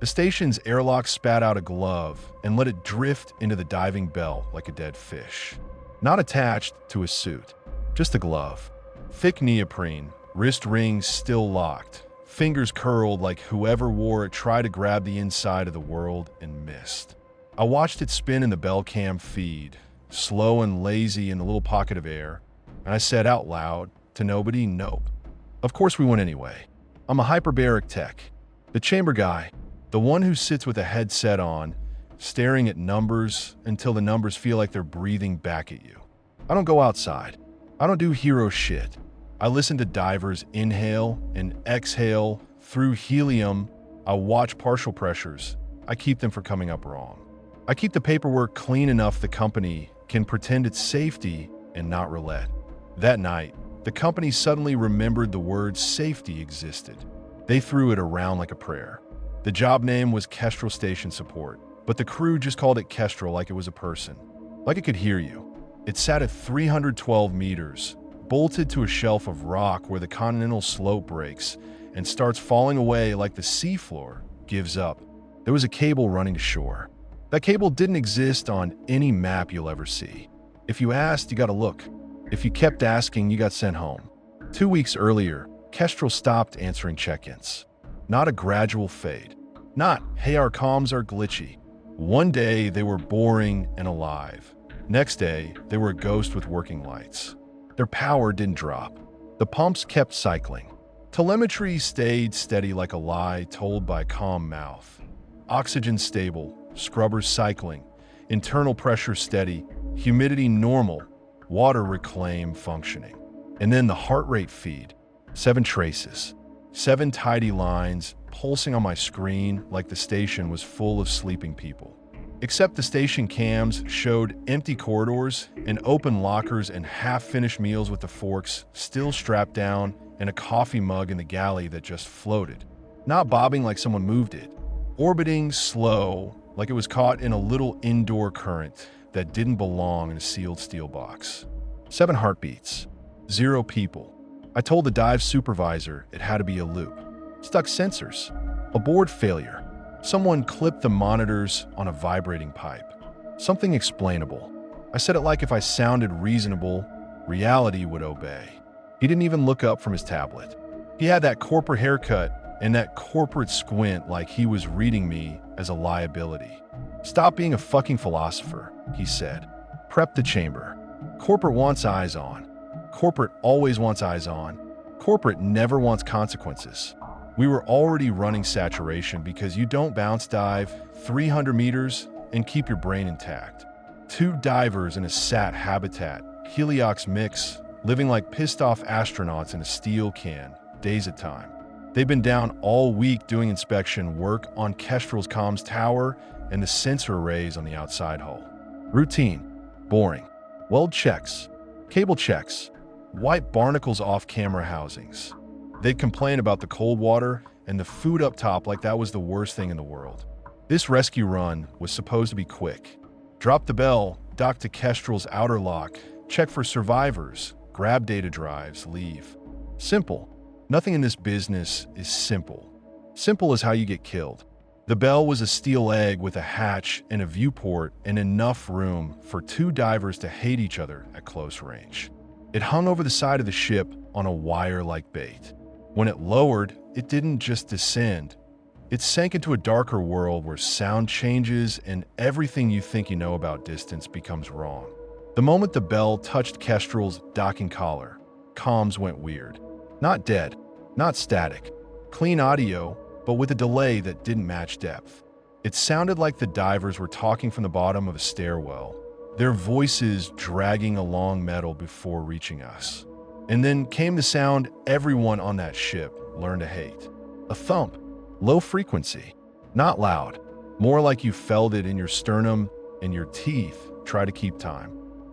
The station's airlock spat out a glove and let it drift into the diving bell like a dead fish. Not attached to a suit, just a glove. Thick neoprene, wrist rings still locked, fingers curled like whoever wore it tried to grab the inside of the world and missed. I watched it spin in the bell cam feed, slow and lazy in the little pocket of air, and I said out loud to nobody, nope. Of course we went anyway. I'm a hyperbaric tech. The chamber guy, the one who sits with a headset on, staring at numbers until the numbers feel like they're breathing back at you. I don't go outside. I don't do hero shit. I listen to divers inhale and exhale through helium. I watch partial pressures. I keep them from coming up wrong. I keep the paperwork clean enough the company can pretend it's safety and not roulette. That night, the company suddenly remembered the word safety existed. They threw it around like a prayer. The job name was Kestrel Station Support, but the crew just called it Kestrel like it was a person, like it could hear you. It sat at 312 meters, bolted to a shelf of rock where the continental slope breaks and starts falling away like the seafloor gives up. There was a cable running to shore. That cable didn't exist on any map you'll ever see. If you asked, you got to look. If you kept asking, you got sent home. 2 weeks earlier, Kestrel stopped answering check-ins. Not a gradual fade. Not, hey, our comms are glitchy. One day, they were boring and alive. Next day, they were a ghost with working lights. Their power didn't drop. The pumps kept cycling. Telemetry stayed steady like a lie told by a calm mouth. Oxygen stable, scrubbers cycling, internal pressure steady, humidity normal, water reclaim functioning. And then the heart rate feed. 7 traces. 7 tidy lines pulsing on my screen like the station was full of sleeping people. Except the station cams showed empty corridors and open lockers and half-finished meals with the forks still strapped down and a coffee mug in the galley that just floated. Not bobbing like someone moved it. Orbiting slow like it was caught in a little indoor current that didn't belong in a sealed steel box. 7 heartbeats. 0 people. I told the dive supervisor it had to be a loop. Stuck sensors. A board failure. Someone clipped the monitors on a vibrating pipe. Something explainable. I said it like if I sounded reasonable, reality would obey. He didn't even look up from his tablet. He had that corporate haircut and that corporate squint like he was reading me as a liability. Stop being a fucking philosopher, he said. Prep the chamber. Corporate wants eyes on. Corporate always wants eyes on. Corporate never wants consequences. We were already running saturation because you don't bounce dive 300 meters and keep your brain intact. 2 divers in a sat habitat, heliox mix, living like pissed-off astronauts in a steel can, days at a time. They've been down all week doing inspection work on Kestrel's comms tower and the sensor arrays on the outside hull. Routine, boring. Weld checks, cable checks, wipe barnacles off camera housings. They'd complain about the cold water and the food up top like that was the worst thing in the world. This rescue run was supposed to be quick. Drop the bell, dock to Kestrel's outer lock, check for survivors, grab data drives, leave. Simple. Nothing in this business is simple. Simple is how you get killed. The bell was a steel egg with a hatch and a viewport and enough room for 2 divers to hate each other at close range. It hung over the side of the ship on a wire like bait. When it lowered, it didn't just descend. It sank into a darker world where sound changes and everything you think you know about distance becomes wrong. The moment the bell touched Kestrel's docking collar, comms went weird. Not dead, not static. Clean audio, but with a delay that didn't match depth. It sounded like the divers were talking from the bottom of a stairwell, their voices dragging along metal before reaching us. And then came the sound everyone on that ship learned to hate. A thump, low frequency, not loud, more like you felt it in your sternum and your teeth try to keep time.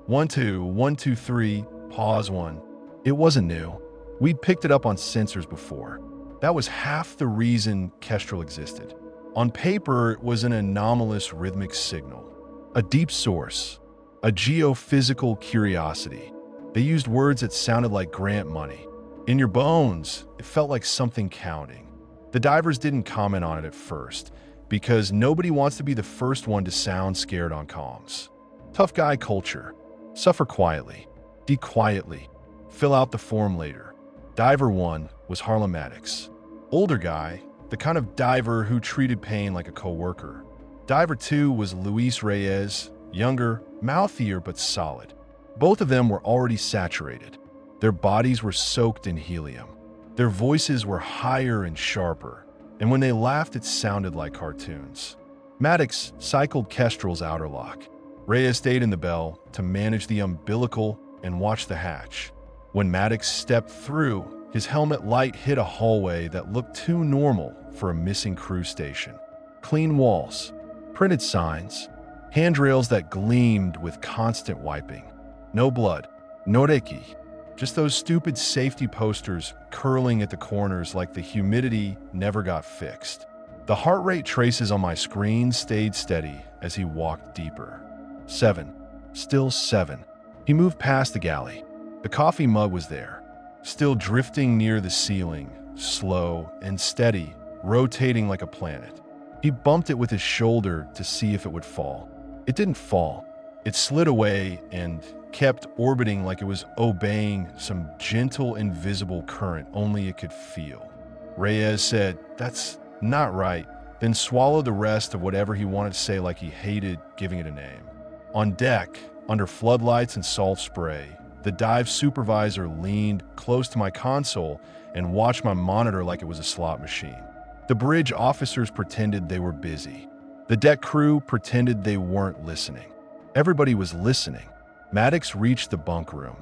1, 2, 1, 2, 3, pause 1. It wasn't new. We'd picked it up on sensors before. That was half the reason Kestrel existed. On paper, it was an anomalous rhythmic signal, a deep source, a geophysical curiosity. They used words that sounded like grant money. In your bones, it felt like something counting. The divers didn't comment on it at first because nobody wants to be the first one to sound scared on comms. Tough guy culture. Suffer quietly. Die quietly. Fill out the form later. Diver 1 was Harlem Maddox. Older guy, the kind of diver who treated pain like a coworker. Diver 2 was Luis Reyes, younger, mouthier but solid. Both of them were already saturated. Their bodies were soaked in helium. Their voices were higher and sharper, and when they laughed it sounded like cartoons. Maddox cycled Kestrel's outer lock. Reyes stayed in the bell to manage the umbilical and watch the hatch. When Maddox stepped through, his helmet light hit a hallway that looked too normal for a missing crew station. Clean walls, printed signs, handrails that gleamed with constant wiping. No blood, no reiki, just those stupid safety posters curling at the corners like the humidity never got fixed. The heart rate traces on my screen stayed steady as he walked deeper. 7. Still 7. He moved past the galley. The coffee mug was there, still drifting near the ceiling, slow and steady, rotating like a planet. He bumped it with his shoulder to see if it would fall. It didn't fall. It slid away and kept orbiting like it was obeying some gentle, invisible current only it could feel. Reyes said, "That's not right," then swallowed the rest of whatever he wanted to say like he hated giving it a name. On deck, under floodlights and salt spray, the dive supervisor leaned close to my console and watched my monitor like it was a slot machine. The bridge officers pretended they were busy. The deck crew pretended they weren't listening. Everybody was listening. Maddox reached the bunk room.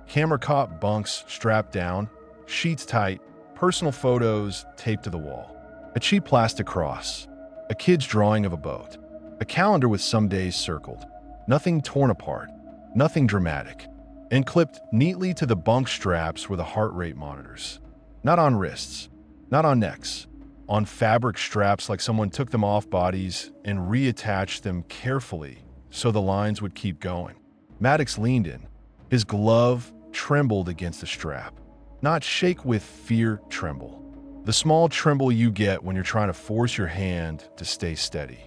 Camera caught bunks strapped down, sheets tight, personal photos taped to the wall. A cheap plastic cross, a kid's drawing of a boat, a calendar with some days circled. Nothing torn apart, nothing dramatic. And clipped neatly to the bunk straps were the heart rate monitors. Not on wrists, not on necks, on fabric straps like someone took them off bodies and reattached them carefully so the lines would keep going. Maddox leaned in. His glove trembled against the strap. Not shake with fear tremble. The small tremble you get when you're trying to force your hand to stay steady.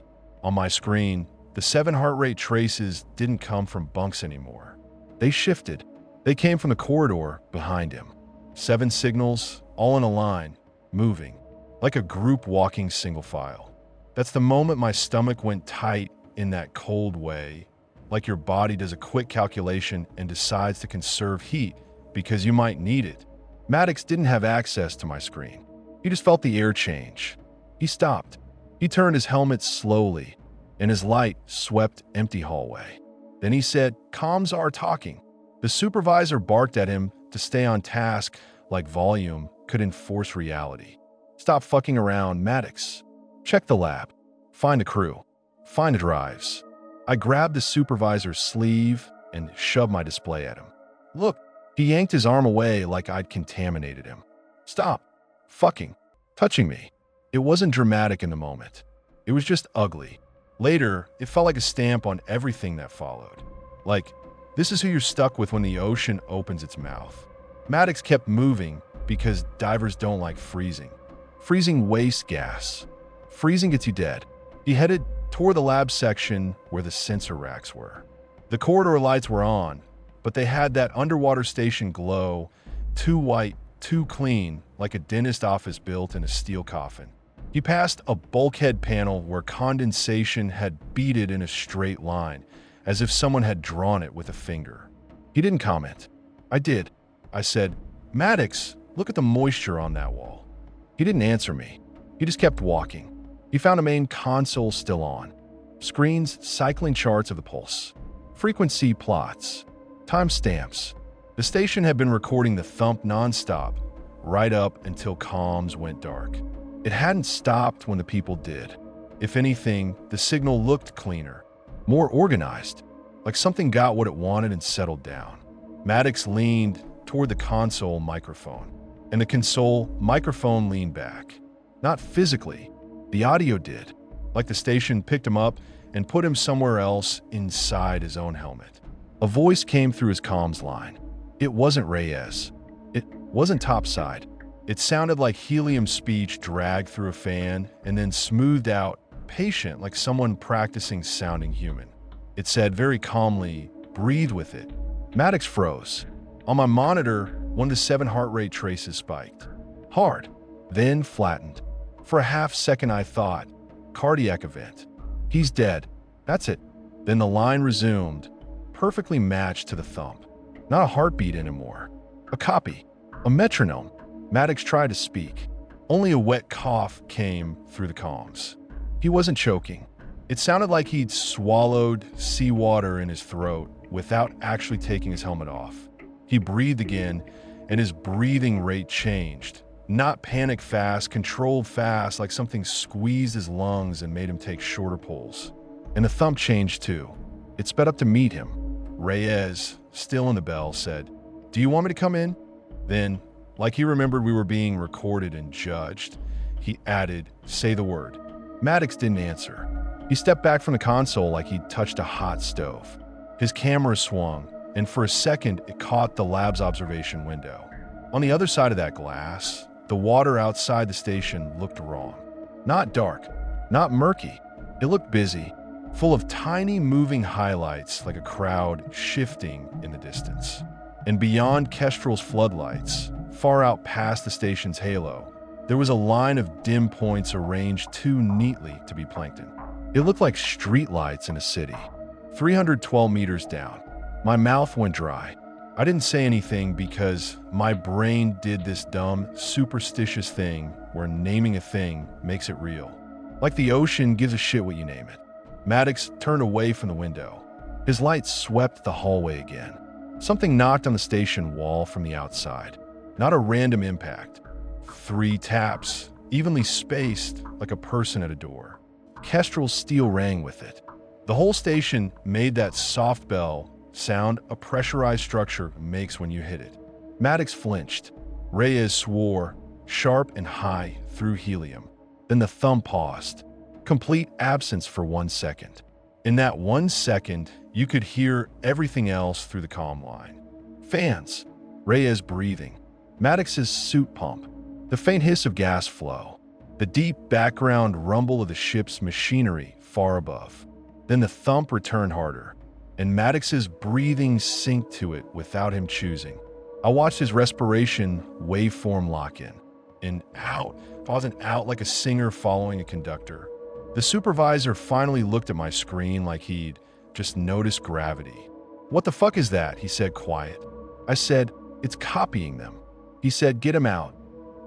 On my screen, the 7 heart rate traces didn't come from bunks anymore. They shifted. They came from the corridor behind him. 7 signals, all in a line, moving, like a group walking single file. That's the moment my stomach went tight in that cold way, like your body does a quick calculation and decides to conserve heat because you might need it. Maddox didn't have access to my screen. He just felt the air change. He stopped. He turned his helmet slowly, and his light swept empty hallway. Then he said, "Comms are talking." The supervisor barked at him to stay on task like volume could enforce reality. "Stop fucking around, Maddox. Check the lab. Find a crew. Find the drives." I grabbed the supervisor's sleeve and shoved my display at him. "Look." He yanked his arm away like I'd contaminated him. "Stop fucking touching me." It wasn't dramatic in the moment. It was just ugly. Later, it felt like a stamp on everything that followed. Like, this is who you're stuck with when the ocean opens its mouth. Maddox kept moving because divers don't like freezing. Freezing wastes gas. Freezing gets you dead. He headed toward the lab section where the sensor racks were. The corridor lights were on, but they had that underwater station glow, too white, too clean, like a dentist office built in a steel coffin. He passed a bulkhead panel where condensation had beaded in a straight line, as if someone had drawn it with a finger. He didn't comment. I did. I said, "Maddox, look at the moisture on that wall." He didn't answer me. He just kept walking. He found a main console still on. Screens cycling charts of the pulse. Frequency plots. Timestamps. The station had been recording the thump nonstop, right up until comms went dark. It hadn't stopped when the people did. If anything, the signal looked cleaner, more organized, like something got what it wanted and settled down. Maddox leaned toward the console microphone, and the console microphone leaned back. Not physically, the audio did, like the station picked him up and put him somewhere else inside his own helmet. A voice came through his comms line. It wasn't Reyes. It wasn't topside. It sounded like helium speech dragged through a fan and then smoothed out patient, like someone practicing sounding human. It said very calmly, "Breathe with it." Maddox froze. On my monitor, 1 to 7 heart rate traces spiked. Hard, then flattened. For a half second I thought, cardiac event. He's dead. That's it. Then the line resumed, perfectly matched to the thump. Not a heartbeat anymore. A copy. A metronome. Maddox tried to speak. Only a wet cough came through the comms. He wasn't choking. It sounded like he'd swallowed seawater in his throat without actually taking his helmet off. He breathed again, and his breathing rate changed. Not panic fast, controlled fast, like something squeezed his lungs and made him take shorter pulls. And the thump changed too. It sped up to meet him. Reyes, still in the bell, said, "Do you want me to come in?" Then, like he remembered we were being recorded and judged, he added, "Say the word." Maddox didn't answer. He stepped back from the console like he'd touched a hot stove. His camera swung, and for a second it caught the lab's observation window. On the other side of that glass, the water outside the station looked wrong. Not dark, not murky. It looked busy, full of tiny moving highlights like a crowd shifting in the distance. And beyond Kestrel's floodlights, far out past the station's halo, there was a line of dim points arranged too neatly to be plankton. It looked like streetlights in a city. 312 meters down. My mouth went dry. I didn't say anything because my brain did this dumb, superstitious thing where naming a thing makes it real. Like the ocean gives a shit what you name it. Maddox turned away from the window. His light swept the hallway again. Something knocked on the station wall from the outside. Not a random impact. 3 taps, evenly spaced like a person at a door. Kestrel's steel rang with it. The whole station made that soft bell sound a pressurized structure makes when you hit it. Maddox flinched. Reyes swore, sharp and high through helium. Then the thumb paused. Complete absence for 1 second. In that 1 second, you could hear everything else through the comm line. Fans. Reyes breathing. Maddox's suit pump. The faint hiss of gas flow. The deep background rumble of the ship's machinery far above. Then the thump returned harder, and Maddox's breathing synced to it without him choosing. I watched his respiration waveform lock in out, pausing out like a singer following a conductor. The supervisor finally looked at my screen like he'd just noticed gravity. "What the fuck is that?" he said quiet. I said, "It's copying them." He said, "Get him out."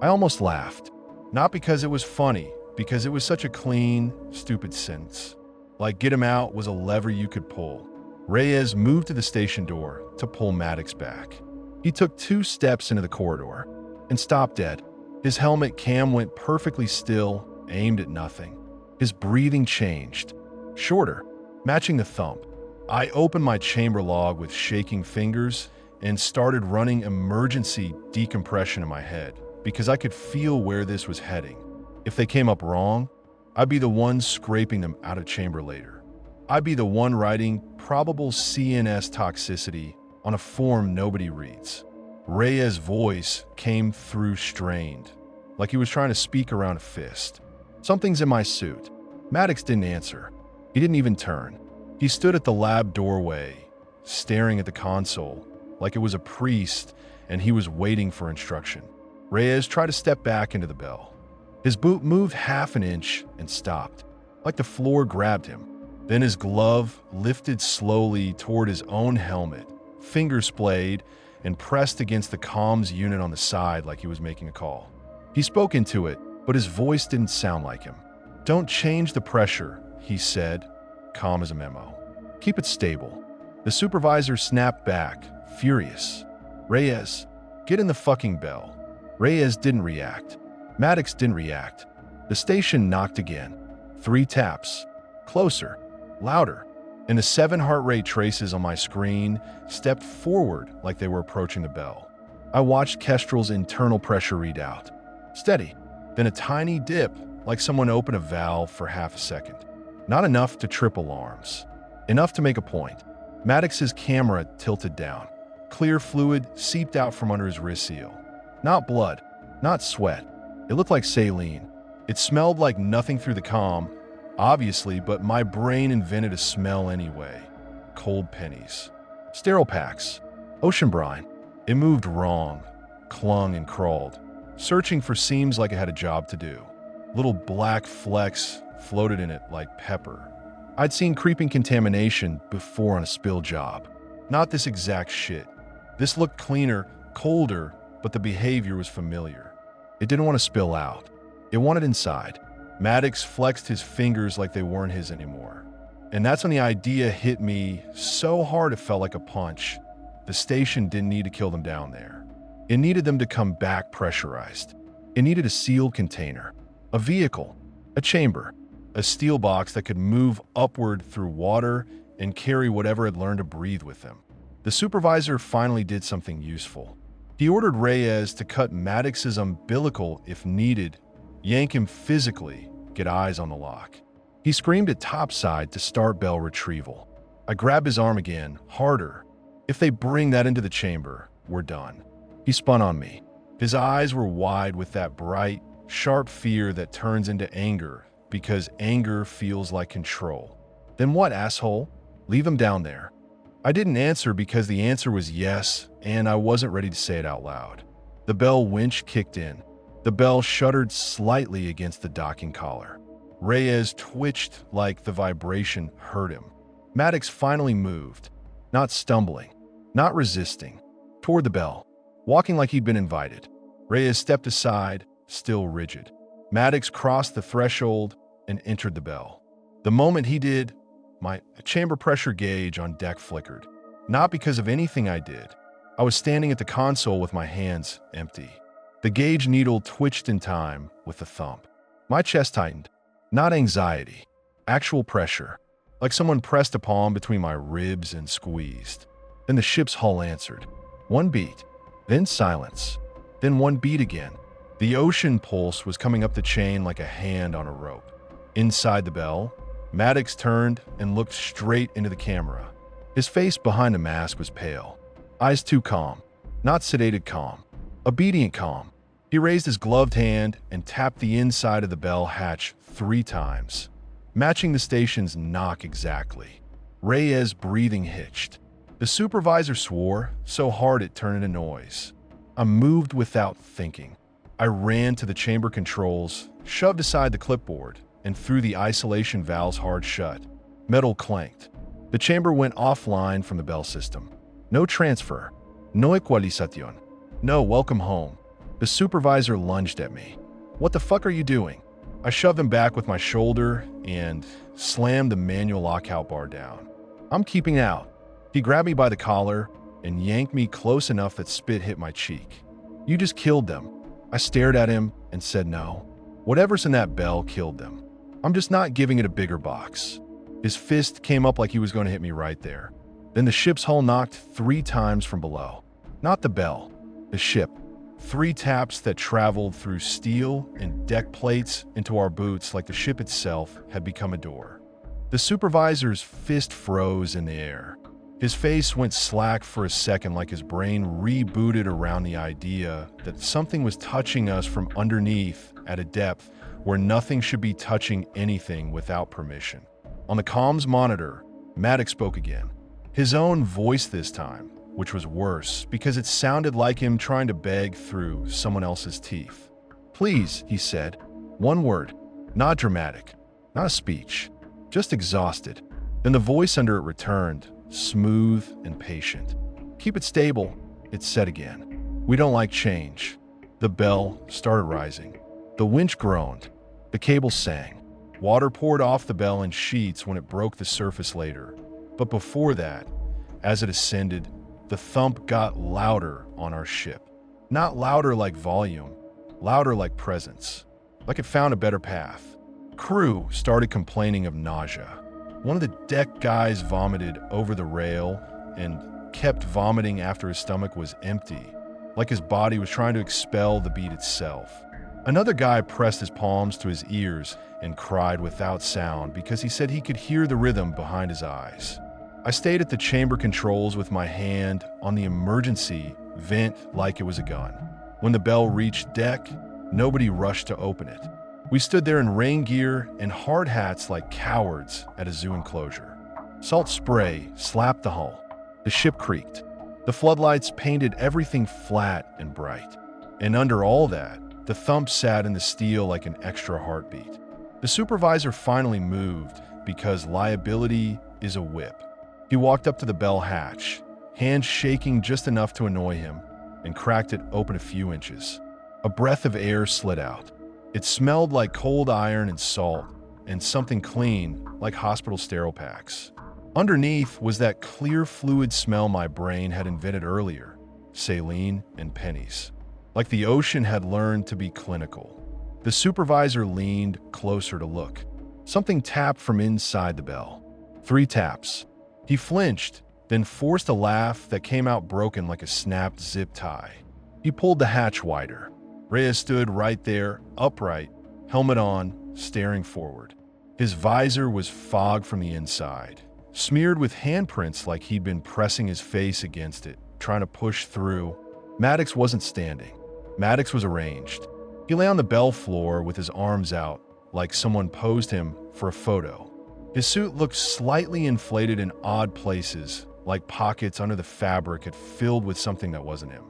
I almost laughed. Not because it was funny, because it was such a clean, stupid sentence. Like get him out was a lever you could pull. Reyes moved to the station door to pull Maddox back. He took 2 steps into the corridor and stopped dead. His helmet cam went perfectly still, aimed at nothing. His breathing changed. Shorter, matching the thump. I opened my chamber log with shaking fingers and started running emergency decompression in my head because I could feel where this was heading. If they came up wrong, I'd be the one scraping them out of chamber later. I'd be the one writing probable CNS toxicity on a form nobody reads. Reyes' voice came through strained, like he was trying to speak around a fist. "Something's in my suit." Maddox didn't answer. He didn't even turn. He stood at the lab doorway, staring at the console, like it was a priest and he was waiting for instruction. Reyes tried to step back into the bell. His boot moved half an inch and stopped, like the floor grabbed him. Then his glove lifted slowly toward his own helmet, fingers splayed, and pressed against the comms unit on the side like he was making a call. He spoke into it, but his voice didn't sound like him. "Don't change the pressure," he said, calm as a memo. "Keep it stable." The supervisor snapped back, furious. "Reyes, get in the fucking bell." Reyes didn't react. Maddox didn't react. The station knocked again. 3 taps. Closer. Louder. And the 7 heart rate traces on my screen stepped forward like they were approaching the bell. I watched Kestrel's internal pressure readout. Steady. Then a tiny dip, like someone opened a valve for half a second. Not enough to trip alarms. Enough to make a point. Maddox's camera tilted down. Clear fluid seeped out from under his wrist seal. Not blood. Not sweat. It looked like saline. It smelled like nothing through the comm, obviously, but my brain invented a smell anyway. Cold pennies. Sterile packs. Ocean brine. It moved wrong, clung and crawled, searching for seams like it had a job to do. Little black flecks floated in it like pepper. I'd seen creeping contamination before on a spill job. Not this exact shit. This looked cleaner, colder, but the behavior was familiar. It didn't want to spill out. It wanted inside. Maddox flexed his fingers like they weren't his anymore. And that's when the idea hit me so hard it felt like a punch. The station didn't need to kill them down there. It needed them to come back pressurized. It needed a sealed container, a vehicle, a chamber, a steel box that could move upward through water and carry whatever had learned to breathe with them. The supervisor finally did something useful. He ordered Reyes to cut Maddox's umbilical if needed, yank him physically, get eyes on the lock. He screamed at topside to start bell retrieval. I grabbed his arm again, harder. If they bring that into the chamber, we're done. He spun on me. His eyes were wide with that bright, sharp fear that turns into anger because anger feels like control. Then what, asshole? Leave him down there. I didn't answer because the answer was yes, and I wasn't ready to say it out loud. The bell winch kicked in. The bell shuddered slightly against the docking collar. Reyes twitched like the vibration hurt him. Maddox finally moved, not stumbling, not resisting, toward the bell, walking like he'd been invited. Reyes stepped aside, still rigid. Maddox crossed the threshold and entered the bell. The moment he did, my chamber pressure gauge on deck flickered. Not because of anything I did. I was standing at the console with my hands empty. The gauge needle twitched in time with a thump. My chest tightened. Not anxiety, actual pressure, like someone pressed a palm between my ribs and squeezed. Then the ship's hull answered. One beat, then silence, then one beat again. The ocean pulse was coming up the chain like a hand on a rope. Inside the bell, Maddox turned and looked straight into the camera. His face behind a mask was pale, eyes too calm, not sedated calm, obedient calm. He raised his gloved hand and tapped the inside of the bell hatch 3 times, matching the station's knock exactly. Reyes' breathing hitched. The supervisor swore so hard it turned into noise. I moved without thinking. I ran to the chamber controls, shoved aside the clipboard, and threw the isolation valves hard shut. Metal clanked. The chamber went offline from the bell system. No transfer. No equalización. No welcome home. The supervisor lunged at me. What the fuck are you doing? I shoved him back with my shoulder and slammed the manual lockout bar down. I'm keeping out. He grabbed me by the collar and yanked me close enough that spit hit my cheek. You just killed them. I stared at him and said no. Whatever's in that bell killed them. I'm just not giving it a bigger box. His fist came up like he was going to hit me right there. Then the ship's hull knocked 3 times from below. Not the bell, the ship. 3 taps that traveled through steel and deck plates into our boots like the ship itself had become a door. The supervisor's fist froze in the air. His face went slack for a second like his brain rebooted around the idea that something was touching us from underneath at a depth where nothing should be touching anything without permission. On the comms monitor, Maddox spoke again. His own voice this time, which was worse because it sounded like him trying to beg through someone else's teeth. Please, he said. One word. Not dramatic. Not a speech. Just exhausted. Then the voice under it returned, smooth and patient. Keep it stable, it said again. We don't like change. The bell started rising. The winch groaned. The cable sang. Water poured off the bell in sheets when it broke the surface later. But before that, as it ascended, the thump got louder on our ship. Not louder like volume, louder like presence, like it found a better path. Crew started complaining of nausea. One of the deck guys vomited over the rail and kept vomiting after his stomach was empty, like his body was trying to expel the beat itself. Another guy pressed his palms to his ears and cried without sound because he said he could hear the rhythm behind his eyes. I stayed at the chamber controls with my hand on the emergency vent like it was a gun. When the bell reached deck, nobody rushed to open it. We stood there in rain gear and hard hats like cowards at a zoo enclosure. Salt spray slapped the hull. The ship creaked. The floodlights painted everything flat and bright. And under all that, the thump sat in the steel like an extra heartbeat. The supervisor finally moved because liability is a whip. He walked up to the bell hatch, hands shaking just enough to annoy him, and cracked it open a few inches. A breath of air slid out. It smelled like cold iron and salt, and something clean, like hospital sterile packs. Underneath was that clear fluid smell my brain had invented earlier, saline and pennies. Like the ocean had learned to be clinical. The supervisor leaned closer to look. Something tapped from inside the bell. 3 taps. He flinched, then forced a laugh that came out broken like a snapped zip tie. He pulled the hatch wider. Reyes stood right there, upright, helmet on, staring forward. His visor was fog from the inside, smeared with handprints like he'd been pressing his face against it, trying to push through. Maddox wasn't standing. Maddox was arranged. He lay on the bell floor with his arms out, like someone posed him for a photo. His suit looked slightly inflated in odd places, like pockets under the fabric had filled with something that wasn't him.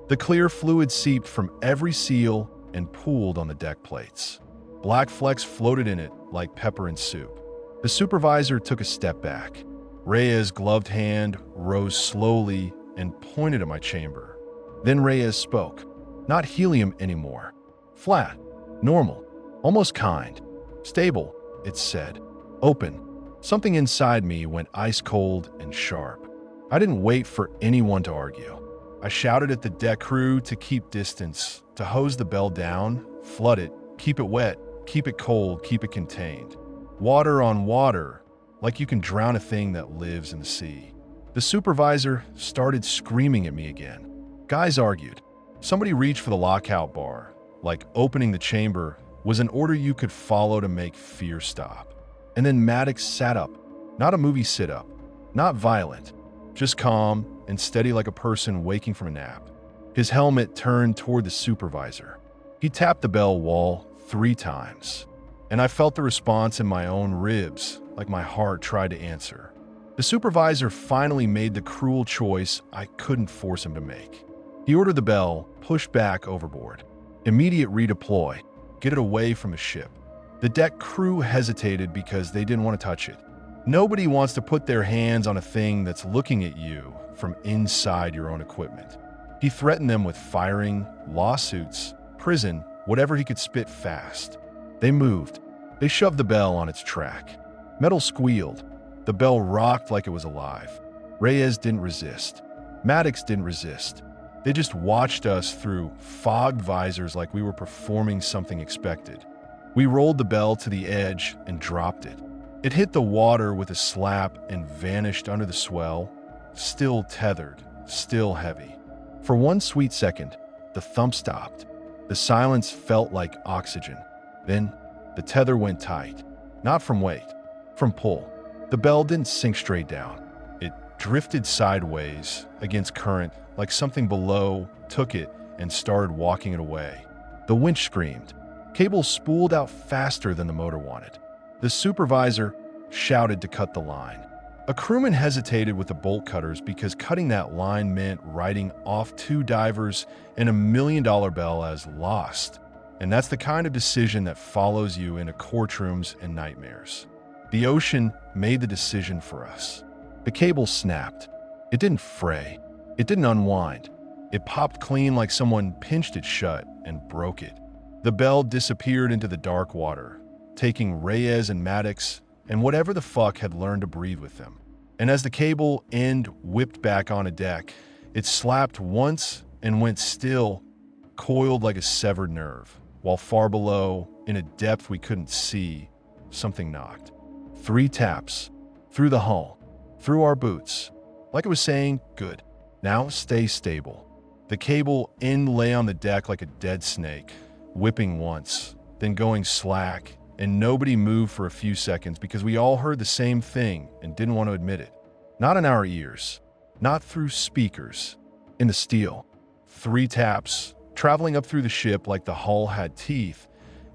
The clear fluid seeped from every seal and pooled on the deck plates. Black flecks floated in it like pepper in soup. The supervisor took a step back. Reyes' gloved hand rose slowly and pointed at my chamber. Then Reyes spoke. Not helium anymore. Flat. Normal. Almost kind. Stable, it said. Open. Something inside me went ice cold and sharp. I didn't wait for anyone to argue. I shouted at the deck crew to keep distance, to hose the bell down, flood it, keep it wet, keep it cold, keep it contained. Water on water, like you can drown a thing that lives in the sea. The supervisor started screaming at me again. Guys argued. Somebody reached for the lockout bar, like opening the chamber was an order you could follow to make fear stop. And then Maddox sat up, not a movie sit-up, not violent, just calm and steady like a person waking from a nap. His helmet turned toward the supervisor. He tapped the bell wall 3 times, and I felt the response in my own ribs, like my heart tried to answer. The supervisor finally made the cruel choice I couldn't force him to make. He ordered the bell pushed back overboard. Immediate redeploy. Get it away from the ship. The deck crew hesitated because they didn't want to touch it. Nobody wants to put their hands on a thing that's looking at you from inside your own equipment. He threatened them with firing, lawsuits, prison, whatever he could spit fast. They moved. They shoved the bell on its track. Metal squealed. The bell rocked like it was alive. Reyes didn't resist. Maddox didn't resist. They just watched us through fogged visors like we were performing something expected. We rolled the bell to the edge and dropped it. It hit the water with a slap and vanished under the swell, still tethered, still heavy. For one sweet second, the thump stopped. The silence felt like oxygen. Then, the tether went tight. Not from weight, from pull. The bell didn't sink straight down. It drifted sideways against current like something below took it and started walking it away. The winch screamed. Cables spooled out faster than the motor wanted. The supervisor shouted to cut the line. A crewman hesitated with the bolt cutters because cutting that line meant writing off 2 divers and $1 million bell as lost. And that's the kind of decision that follows you into courtrooms and nightmares. The ocean made the decision for us. The cable snapped. It didn't fray. It didn't unwind. It popped clean like someone pinched it shut and broke it. The bell disappeared into the dark water, taking Reyes and Maddox and whatever the fuck had learned to breathe with them. And as the cable end whipped back on a deck, it slapped once and went still, coiled like a severed nerve, while far below, in a depth we couldn't see, something knocked. 3 taps, through the hull, through our boots, like it was saying, good. Now stay stable. The cable end lay on the deck like a dead snake, whipping once, then going slack, and nobody moved for a few seconds because we all heard the same thing and didn't want to admit it. Not in our ears, not through speakers, in the steel. 3 taps, traveling up through the ship like the hull had teeth,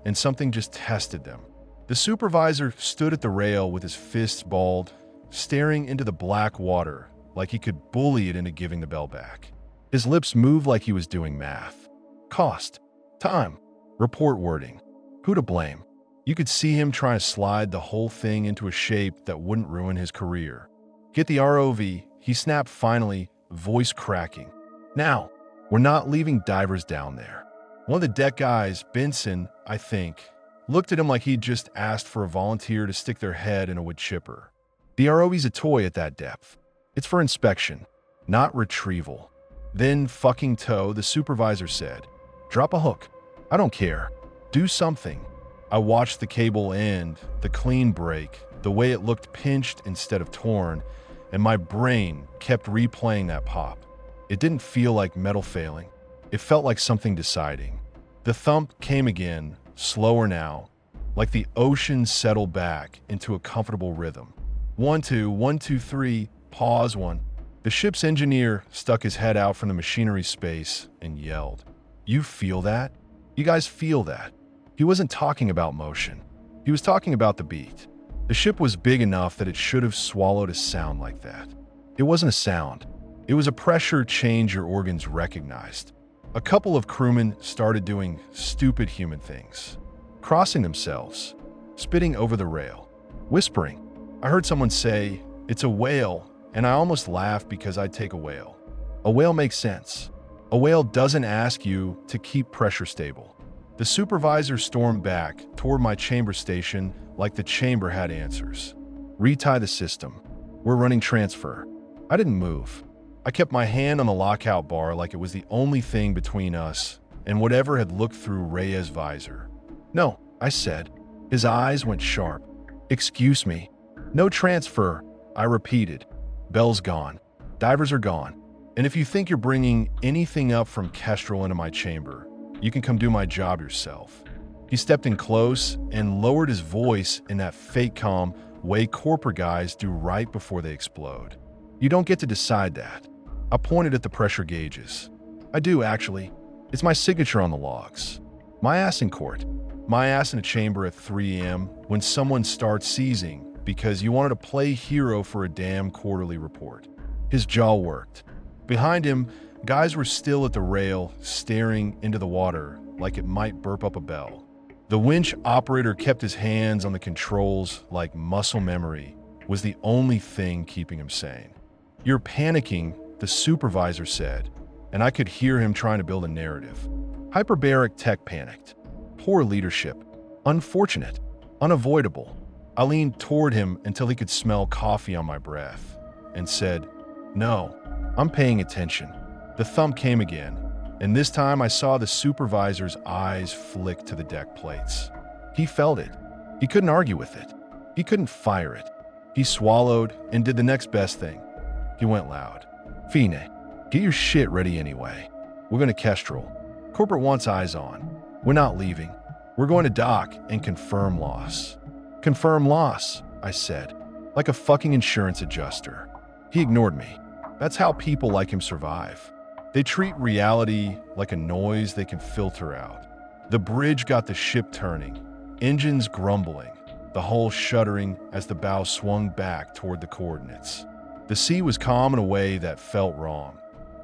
and something just tested them. The supervisor stood at the rail with his fists balled, staring into the black water like he could bully it into giving the bell back. His lips moved like he was doing math. Cost, time, report wording. Who to blame? You could see him trying to slide the whole thing into a shape that wouldn't ruin his career. Get the ROV, he snapped finally, voice cracking. Now, we're not leaving divers down there. One of the deck guys, Benson, I think, looked at him like he'd just asked for a volunteer to stick their head in a wood chipper. The ROV's a toy at that depth. It's for inspection, not retrieval. Then fucking tow, the supervisor said. Drop a hook. I don't care. Do something. I watched the cable end, the clean break, the way it looked pinched instead of torn, and my brain kept replaying that pop. It didn't feel like metal failing. It felt like something deciding. The thump came again, slower now, like the ocean settled back into a comfortable rhythm. 1, 2, 1, 2, 3, pause 1. The ship's engineer stuck his head out from the machinery space and yelled, "You feel that? You guys feel that?" He wasn't talking about motion. He was talking about the beat. The ship was big enough that it should have swallowed a sound like that. It wasn't a sound. It was a pressure change your organs recognized. A couple of crewmen started doing stupid human things. Crossing themselves, spitting over the rail, whispering. I heard someone say, "It's a whale," and I almost laughed because I'd take a whale. A whale makes sense. A whale doesn't ask you to keep pressure stable. The supervisor stormed back toward my chamber station like the chamber had answers. Retie the system. We're running transfer. I didn't move. I kept my hand on the lockout bar like it was the only thing between us and whatever had looked through Reyes' visor. "No," I said. His eyes went sharp. "Excuse me. No transfer," I repeated. "Bell's gone. Divers are gone. And if you think you're bringing anything up from Kestrel into my chamber, you can come do my job yourself." He stepped in close and lowered his voice in that fake calm way corporate guys do right before they explode. "You don't get to decide that." I pointed at the pressure gauges. "I do, actually. It's my signature on the logs. My ass in court. My ass in a chamber at 3 a.m. when someone starts seizing because you wanted to play hero for a damn quarterly report." His jaw worked. Behind him, guys were still at the rail, staring into the water like it might burp up a bell. The winch operator kept his hands on the controls like muscle memory was the only thing keeping him sane. "You're panicking," the supervisor said, and I could hear him trying to build a narrative. Hyperbaric tech panicked. Poor leadership. Unfortunate. Unavoidable. I leaned toward him until he could smell coffee on my breath and said, "No, I'm paying attention." The thump came again, and this time I saw the supervisor's eyes flick to the deck plates. He felt it. He couldn't argue with it. He couldn't fire it. He swallowed and did the next best thing. He went loud. "Fine, get your shit ready anyway. We're going to Kestrel. Corporate wants eyes on. We're not leaving. We're going to dock and confirm loss." "Confirm loss," I said, like a fucking insurance adjuster. He ignored me. That's how people like him survive. They treat reality like a noise they can filter out. The bridge got the ship turning, engines grumbling, the hull shuddering as the bow swung back toward the coordinates. The sea was calm in a way that felt wrong.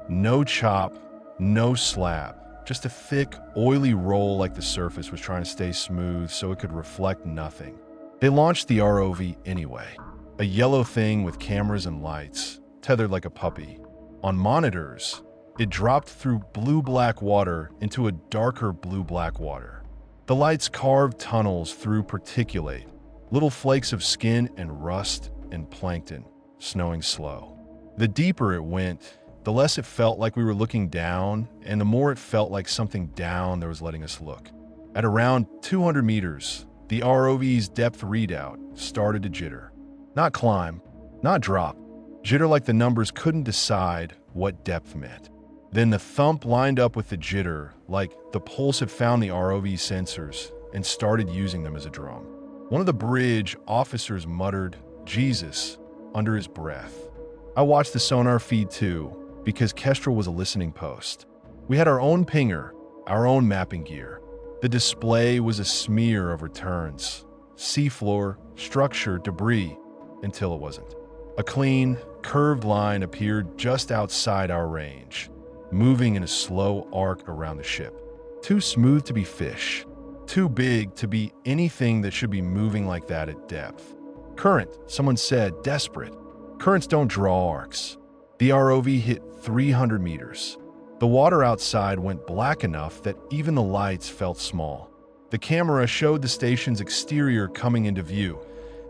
No chop, no slap, just a thick, oily roll like the surface was trying to stay smooth so it could reflect nothing. They launched the ROV anyway, a yellow thing with cameras and lights, tethered like a puppy. On monitors, it dropped through blue-black water into a darker blue-black water. The lights carved tunnels through particulate, little flakes of skin and rust and plankton, snowing slow. The deeper it went, the less it felt like we were looking down, and the more it felt like something down there was letting us look. At around 200 meters, the ROV's depth readout started to jitter. Not climb, not drop. Jitter like the numbers couldn't decide what depth meant. Then the thump lined up with the jitter, like the pulse had found the ROV sensors and started using them as a drum. One of the bridge officers muttered, "Jesus," under his breath. I watched the sonar feed too, because Kestrel was a listening post. We had our own pinger, our own mapping gear. The display was a smear of returns, seafloor, structure, debris, until it wasn't. A clean, curved line appeared just outside our range, moving in a slow arc around the ship. Too smooth to be fish, too big to be anything that should be moving like that at depth. Current, someone said, desperate. Currents don't draw arcs. The ROV hit 300 meters. The water outside went black enough that even the lights felt small. The camera showed the station's exterior coming into view.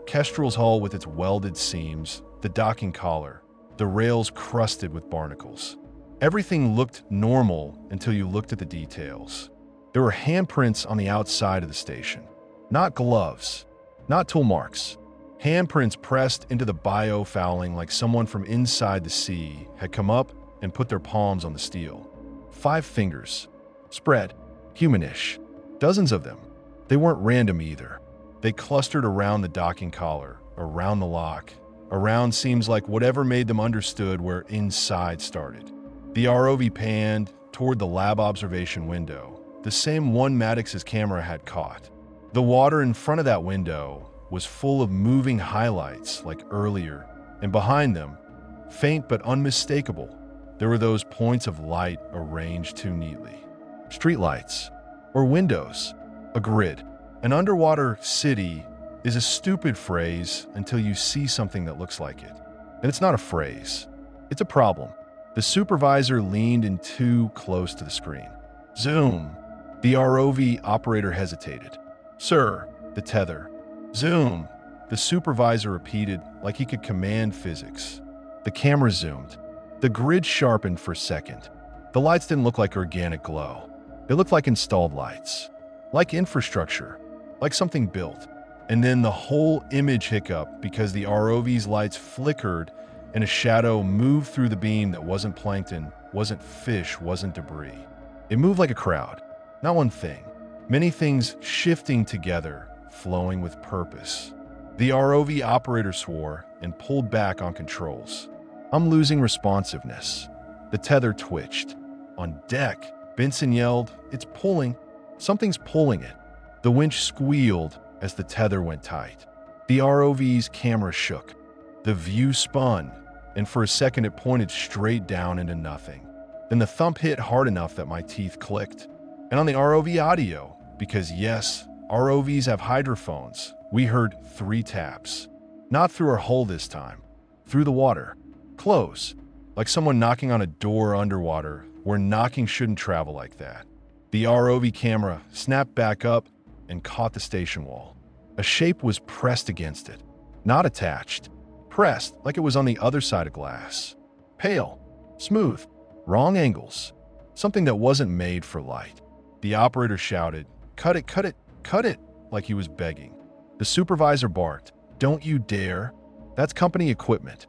Kestrel's hull with its welded seams, the docking collar, the rails crusted with barnacles. Everything looked normal until you looked at the details. There were handprints on the outside of the station. Not gloves, not tool marks. Handprints pressed into the biofouling like someone from inside the sea had come up and put their palms on the steel. 5 fingers, spread, humanish, dozens of them. They weren't random either. They clustered around the docking collar, around the lock. Around seems like whatever made them understood where inside started. The ROV panned toward the lab observation window, the same one Maddox's camera had caught. The water in front of that window was full of moving highlights like earlier, and behind them, faint but unmistakable, there were those points of light arranged too neatly. Streetlights, or windows, a grid. An underwater city is a stupid phrase until you see something that looks like it. And it's not a phrase, it's a problem. The supervisor leaned in too close to the screen. Zoom. The ROV operator hesitated. Sir, the tether. Zoom. The supervisor repeated like he could command physics. The camera zoomed. The grid sharpened for a second. The lights didn't look like organic glow. They looked like installed lights, like infrastructure, like something built. And then the whole image hiccuped because the ROV's lights flickered and a shadow moved through the beam that wasn't plankton, wasn't fish, wasn't debris. It moved like a crowd, not one thing. Many things shifting together, flowing with purpose. The ROV operator swore and pulled back on controls. I'm losing responsiveness. The tether twitched. On deck, Benson yelled, "It's pulling. Something's pulling it." The winch squealed as the tether went tight. The ROV's camera shook. The view spun, and for a second it pointed straight down into nothing. Then the thump hit hard enough that my teeth clicked. And on the ROV audio, because yes, ROVs have hydrophones, we heard 3 taps. Not through our hull this time, through the water. Close, like someone knocking on a door underwater, where knocking shouldn't travel like that. The ROV camera snapped back up and caught the station wall. A shape was pressed against it, not attached. Pressed like it was on the other side of glass. Pale, smooth, wrong angles. Something that wasn't made for light. The operator shouted, "Cut it, cut it, cut it," like he was begging. The supervisor barked, "Don't you dare. That's company equipment."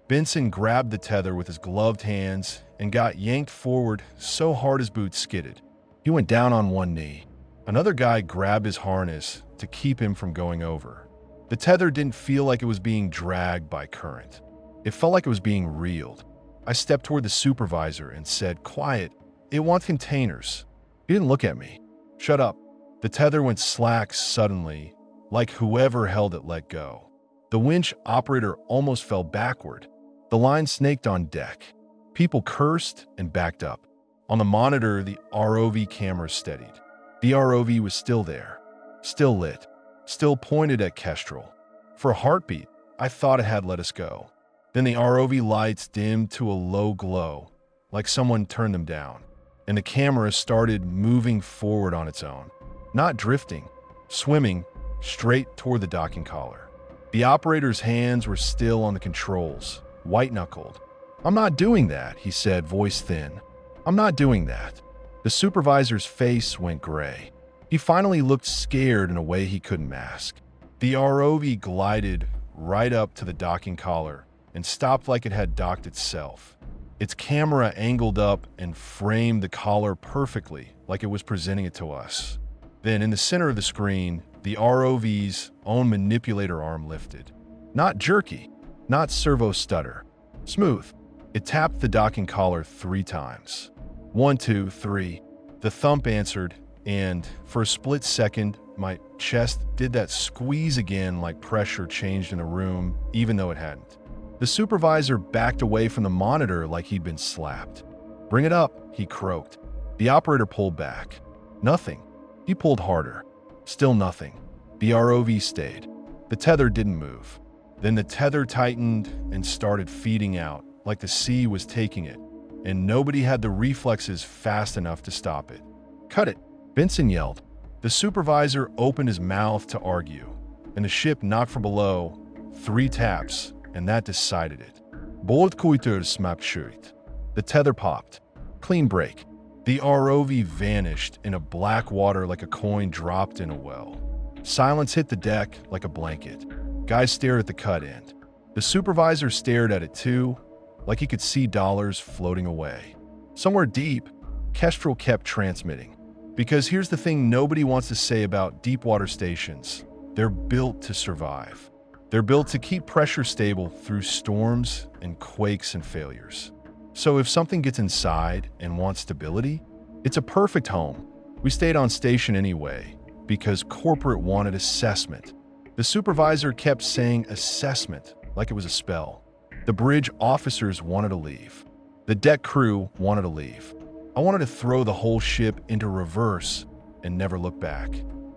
Benson grabbed the tether with his gloved hands and got yanked forward so hard his boots skidded. He went down on one knee. Another guy grabbed his harness to keep him from going over. The tether didn't feel like it was being dragged by current. It felt like it was being reeled. I stepped toward the supervisor and said, "Quiet, it wants containers." He didn't look at me. "Shut up." The tether went slack suddenly, like whoever held it let go. The winch operator almost fell backward. The line snaked on deck. People cursed and backed up. On the monitor, the ROV camera steadied. The ROV was still there, still lit, still pointed at Kestrel. For a heartbeat, I thought it had let us go. Then the ROV lights dimmed to a low glow, like someone turned them down, and the camera started moving forward on its own, not drifting, swimming straight toward the docking collar. The operator's hands were still on the controls, white-knuckled. "I'm not doing that," he said, voice thin. "I'm not doing that." The supervisor's face went gray. He finally looked scared in a way he couldn't mask. The ROV glided right up to the docking collar and stopped like it had docked itself. Its camera angled up and framed the collar perfectly, like it was presenting it to us. Then, in the center of the screen, the ROV's own manipulator arm lifted. Not jerky, not servo stutter. Smooth. It tapped the docking collar 3 times. 1, 2, 3. The thump answered, and for a split second, my chest did that squeeze again like pressure changed in a room, even though it hadn't. The supervisor backed away from the monitor like he'd been slapped. "Bring it up," he croaked. The operator pulled back. Nothing. He pulled harder. Still nothing. The ROV stayed. The tether didn't move. Then the tether tightened and started feeding out, like the sea was taking it, and nobody had the reflexes fast enough to stop it. "Cut it," Benson yelled. The supervisor opened his mouth to argue, and the ship knocked from below 3 taps, and that decided it. "Bordkuyter smapped shut." The tether popped. Clean break. The ROV vanished in a black water like a coin dropped in a well. Silence hit the deck like a blanket. Guys stared at the cut end. The supervisor stared at it too, like he could see dollars floating away. Somewhere deep, Kestrel kept transmitting. Because here's the thing nobody wants to say about deep water stations. They're built to survive. They're built to keep pressure stable through storms and quakes and failures. So if something gets inside and wants stability, it's a perfect home. We stayed on station anyway, because corporate wanted assessment. The supervisor kept saying assessment like it was a spell. The bridge officers wanted to leave. The deck crew wanted to leave. I wanted to throw the whole ship into reverse and never look back.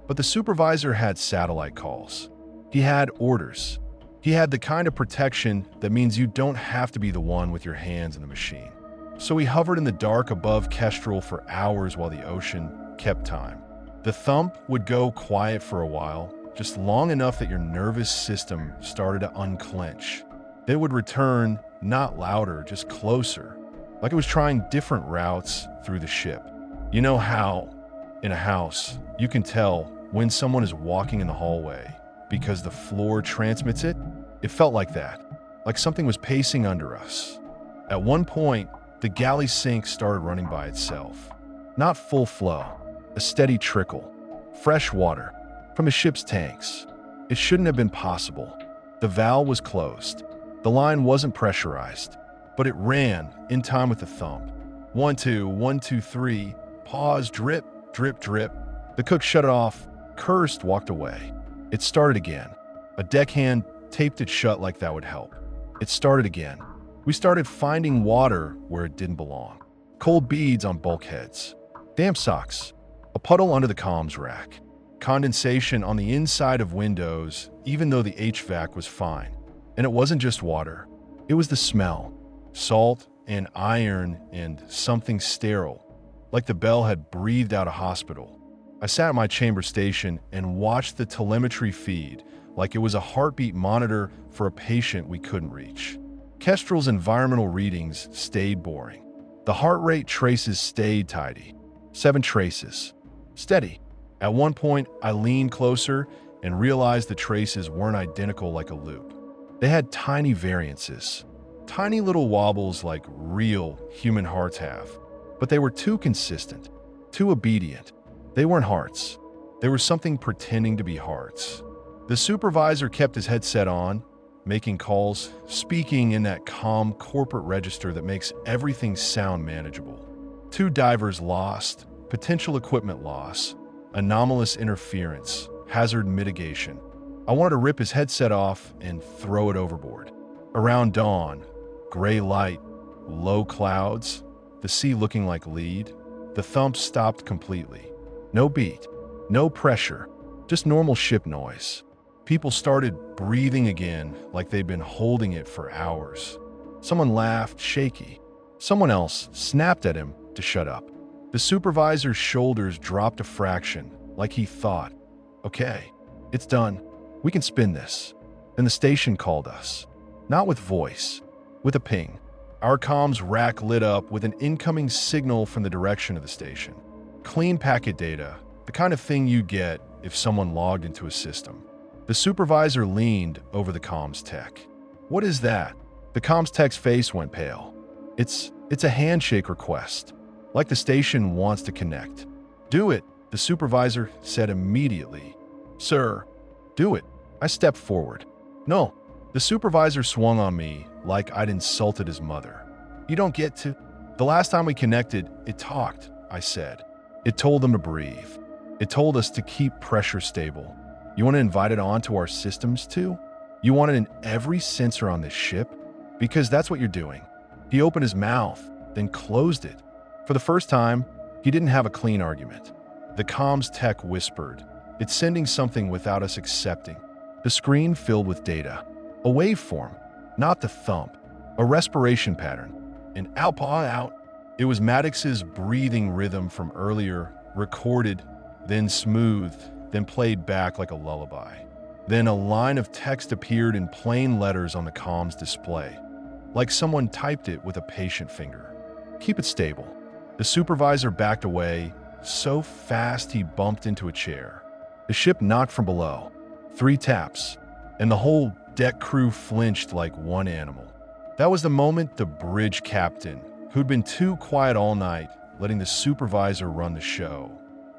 But the supervisor had satellite calls. He had orders. He had the kind of protection that means you don't have to be the one with your hands in the machine. So he hovered in the dark above Kestrel for hours while the ocean kept time. The thump would go quiet for a while, just long enough that your nervous system started to unclench. Then it would return, not louder, just closer, like it was trying different routes through the ship. You know how, in a house, you can tell when someone is walking in the hallway because the floor transmits it? It felt like that, like something was pacing under us. At one point, the galley sink started running by itself. Not full flow, a steady trickle. Fresh water from the ship's tanks. It shouldn't have been possible. The valve was closed. The line wasn't pressurized, but it ran in time with the thump. 1, 2, 1, 2, 3, pause, drip, drip, drip. The cook shut it off, cursed, walked away. It started again. A deckhand taped it shut like that would help. It started again. We started finding water where it didn't belong. Cold beads on bulkheads. Damp socks. A puddle under the comms rack. Condensation on the inside of windows, even though the HVAC was fine. And it wasn't just water. It was the smell. Salt and iron and something sterile. Like the bell had breathed out a hospital. I sat at my chamber station and watched the telemetry feed like it was a heartbeat monitor for a patient we couldn't reach. Kestrel's environmental readings stayed boring. The heart rate traces stayed tidy. 7 traces. Steady. At one point, I leaned closer and realized the traces weren't identical like a loop. They had tiny variances. Tiny little wobbles like real human hearts have. But they were too consistent, too obedient. They weren't hearts. They were something pretending to be hearts. The supervisor kept his headset on, making calls, speaking in that calm corporate register that makes everything sound manageable. 2 divers lost, potential equipment loss, anomalous interference, hazard mitigation. I wanted to rip his headset off and throw it overboard. Around dawn, gray light, low clouds, the sea looking like lead, the thump stopped completely. No beat, no pressure, just normal ship noise. People started breathing again like they'd been holding it for hours. Someone laughed, shaky. Someone else snapped at him to shut up. The supervisor's shoulders dropped a fraction, like he thought, okay, it's done. We can spin this. Then the station called us. Not with voice, with a ping. Our comms rack lit up with an incoming signal from the direction of the station. Clean packet data, the kind of thing you get if someone logged into a system. The supervisor leaned over the comms tech. What is that? The comms tech's face went pale. It's a handshake request, like the station wants to connect. Do it, the supervisor said immediately. Sir, do it. I stepped forward. No, the supervisor swung on me like I'd insulted his mother. You don't get to. The last time we connected, it talked, I said. It told them to breathe. It told us to keep pressure stable. You want to invite it onto our systems too? You want it in every sensor on this ship? Because that's what you're doing. He opened his mouth, then closed it. For the first time, he didn't have a clean argument. The comms tech whispered, "It's sending something without us accepting." The screen filled with data. A waveform, not the thump. A respiration pattern. An out. It was Maddox's breathing rhythm from earlier, recorded, then smoothed, then played back like a lullaby. Then a line of text appeared in plain letters on the comms display, like someone typed it with a patient finger. "Keep it stable." The supervisor backed away, so fast he bumped into a chair. The ship knocked from below. 3 taps, and the whole deck crew flinched like one animal. That was the moment the bridge captain, who'd been too quiet all night, letting the supervisor run the show,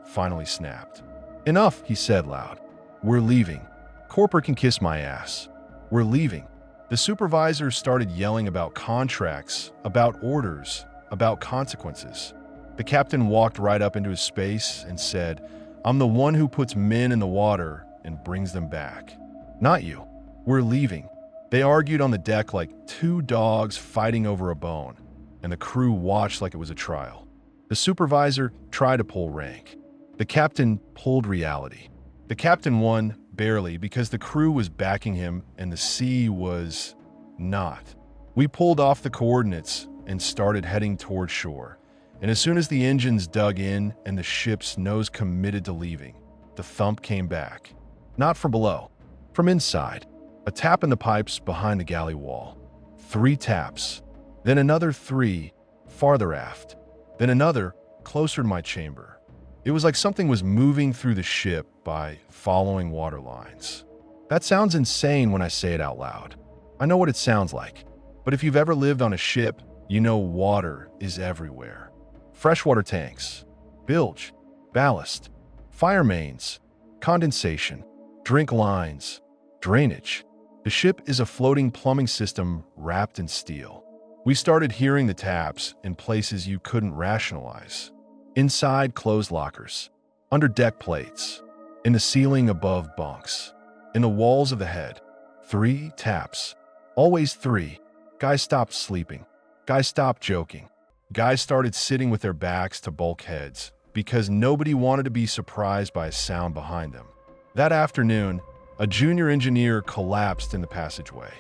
finally snapped. "Enough," he said loud. "We're leaving. Corporate can kiss my ass. We're leaving." The supervisor started yelling about contracts, about orders, about consequences. The captain walked right up into his space and said, "I'm the one who puts men in the water and brings them back. Not you. We're leaving." They argued on the deck like 2 dogs fighting over a bone, and the crew watched like it was a trial. The supervisor tried to pull rank. The captain pulled reality. The captain won, barely, because the crew was backing him and the sea was not. We pulled off the coordinates and started heading toward shore. And as soon as the engines dug in and the ship's nose committed to leaving, the thump came back. Not from below, from inside. A tap in the pipes behind the galley wall. 3 taps. Then another 3, farther aft. Then another, closer to my chamber. It was like something was moving through the ship by following water lines. That sounds insane when I say it out loud. I know what it sounds like. But if you've ever lived on a ship, you know water is everywhere. Freshwater tanks, bilge, ballast, fire mains, condensation, drink lines, drainage. The ship is a floating plumbing system wrapped in steel. We started hearing the taps in places you couldn't rationalize. Inside closed lockers, under deck plates, in the ceiling above bunks, in the walls of the head. 3 taps. Always 3. Guys stopped sleeping. Guys stopped joking. Guys started sitting with their backs to bulkheads because nobody wanted to be surprised by a sound behind them. That afternoon, a junior engineer collapsed in the passageway.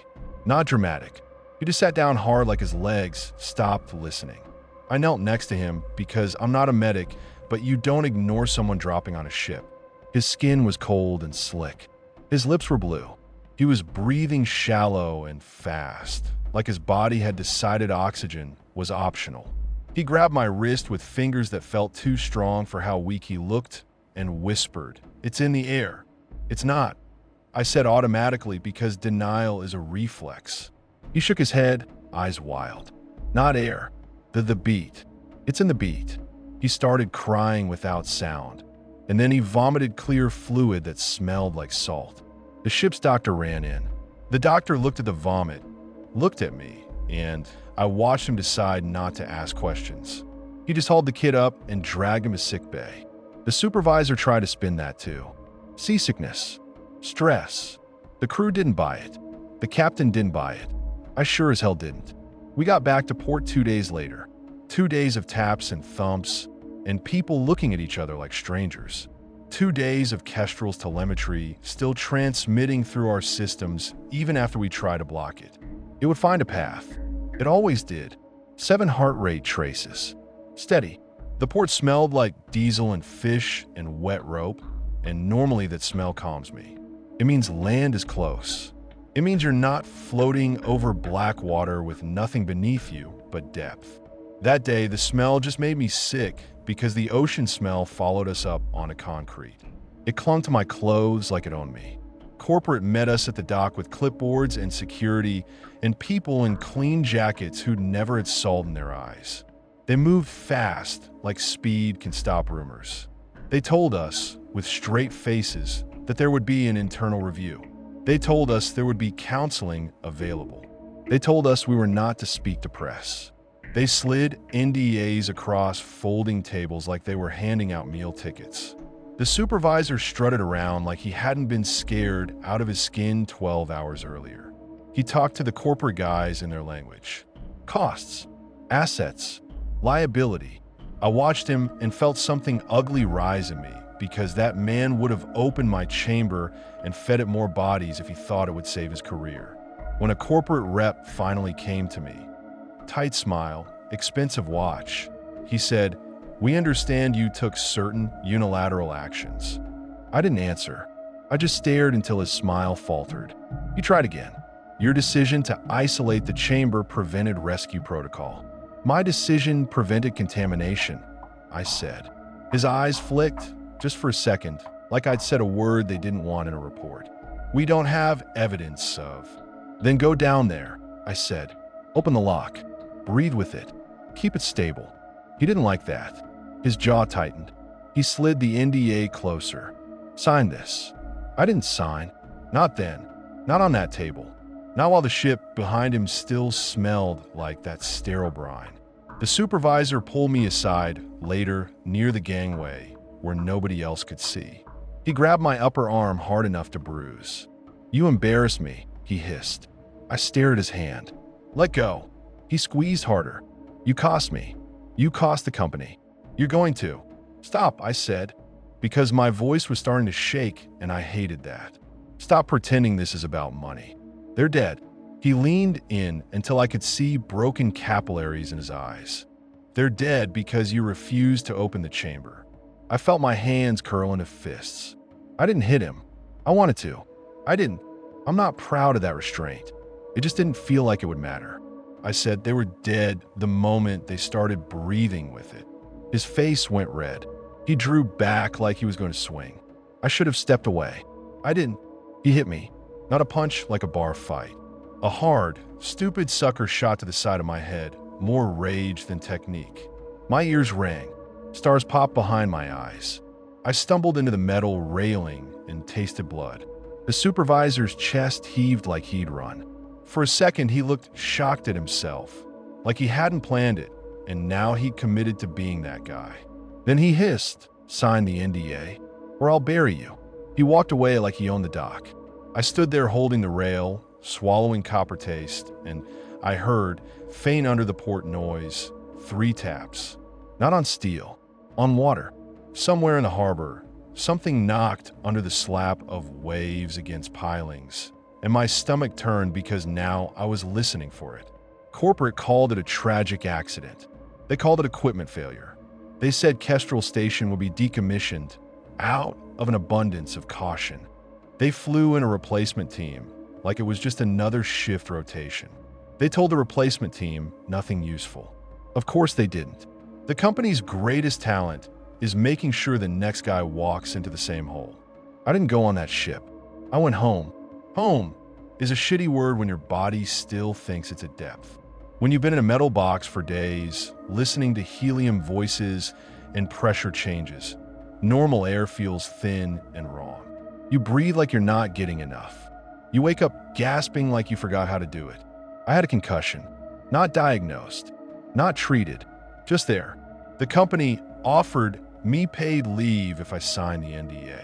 Not dramatic. He just sat down hard like his legs stopped listening. I knelt next to him because I'm not a medic, but you don't ignore someone dropping on a ship. His skin was cold and slick. His lips were blue. He was breathing shallow and fast, like his body had decided oxygen was optional. He grabbed my wrist with fingers that felt too strong for how weak he looked and whispered, "It's in the air." "It's not," I said automatically because denial is a reflex. He shook his head, eyes wild. "Not air. The beat. It's in the beat." He started crying without sound, and then he vomited clear fluid that smelled like salt. The ship's doctor ran in. The doctor looked at the vomit, looked at me, and I watched him decide not to ask questions. He just hauled the kid up and dragged him to sickbay. The supervisor tried to spin that too. Seasickness. Stress. The crew didn't buy it. The captain didn't buy it. I sure as hell didn't. We got back to port 2 days later. 2 days of taps and thumps, and people looking at each other like strangers. 2 days of Kestrel's telemetry still transmitting through our systems even after we tried to block it. It would find a path. It always did. 7 heart rate traces. Steady. The port smelled like diesel and fish and wet rope, and normally that smell calms me. It means land is close. It means you're not floating over black water with nothing beneath you but depth. That day, the smell just made me sick because the ocean smell followed us up onto concrete. It clung to my clothes like it owned me. Corporate met us at the dock with clipboards and security and people in clean jackets who'd never had salt in their eyes. They moved fast, like speed can stop rumors. They told us, with straight faces, that there would be an internal review. They told us there would be counseling available. They told us we were not to speak to press. They slid NDAs across folding tables like they were handing out meal tickets. The supervisor strutted around like he hadn't been scared out of his skin 12 hours earlier. He talked to the corporate guys in their language. Costs, assets, liability. I watched him and felt something ugly rise in me because that man would have opened my chamber and fed it more bodies if he thought it would save his career. When a corporate rep finally came to me, tight smile, expensive watch, he said, "We understand you took certain unilateral actions." I didn't answer. I just stared until his smile faltered. He tried again. "Your decision to isolate the chamber prevented rescue protocol." "My decision prevented contamination," I said. His eyes flicked, just for a second, like I'd said a word they didn't want in a report. "We don't have evidence of." "Then go down there," I said. "Open the lock. Breathe with it. Keep it stable." He didn't like that. His jaw tightened. He slid the NDA closer. "Sign this." I didn't sign. Not then. Not on that table. Not while the ship behind him still smelled like that sterile brine. The supervisor pulled me aside later near the gangway where nobody else could see. He grabbed my upper arm hard enough to bruise. "You embarrass me," he hissed. I stared at his hand. "Let go." He squeezed harder. "You cost me. You cost the company. You're going to." "Stop," I said, because my voice was starting to shake and I hated that. "Stop pretending this is about money. They're dead." He leaned in until I could see broken capillaries in his eyes. "They're dead because you refused to open the chamber." I felt my hands curl into fists. I didn't hit him. I wanted to. I didn't. I'm not proud of that restraint. It just didn't feel like it would matter. I said they were dead the moment they started breathing with it. His face went red. He drew back like he was going to swing. I should have stepped away. I didn't. He hit me. Not a punch like a bar fight. A hard, stupid sucker shot to the side of my head, more rage than technique. My ears rang. Stars popped behind my eyes. I stumbled into the metal railing and tasted blood. The supervisor's chest heaved like he'd run. For a second, he looked shocked at himself, like he hadn't planned it, and now he'd committed to being that guy. Then he hissed, "Sign the NDA, or I'll bury you." He walked away like he owned the dock. I stood there holding the rail, swallowing copper taste, and I heard, faint under the port noise, 3 taps. Not on steel, on water. Somewhere in the harbor, something knocked under the slap of waves against pilings, and my stomach turned because now I was listening for it. Corporate called it a tragic accident. They called it equipment failure. They said Kestrel Station would be decommissioned out of an abundance of caution. They flew in a replacement team like it was just another shift rotation. They told the replacement team nothing useful. Of course they didn't. The company's greatest talent is making sure the next guy walks into the same hole. I didn't go on that ship. I went home. Home is a shitty word when your body still thinks it's at depth. When you've been in a metal box for days, listening to helium voices and pressure changes, normal air feels thin and wrong. You breathe like you're not getting enough. You wake up gasping like you forgot how to do it. I had a concussion. Not diagnosed. Not treated. Just there. The company offered me paid leave if I signed the NDA.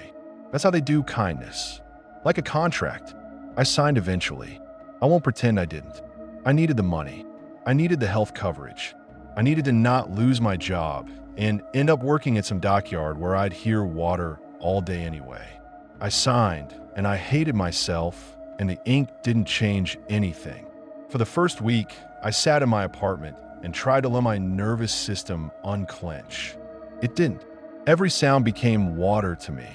That's how they do kindness. Like a contract. I signed eventually. I won't pretend I didn't. I needed the money. I needed the health coverage. I needed to not lose my job and end up working at some dockyard where I'd hear water all day anyway. I signed, and I hated myself, and the ink didn't change anything. For the first week, I sat in my apartment and tried to let my nervous system unclench. It didn't. Every sound became water to me.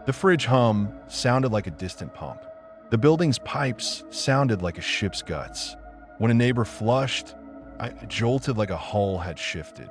The fridge hum sounded like a distant pump. The building's pipes sounded like a ship's guts. When a neighbor flushed, I jolted like a hull had shifted.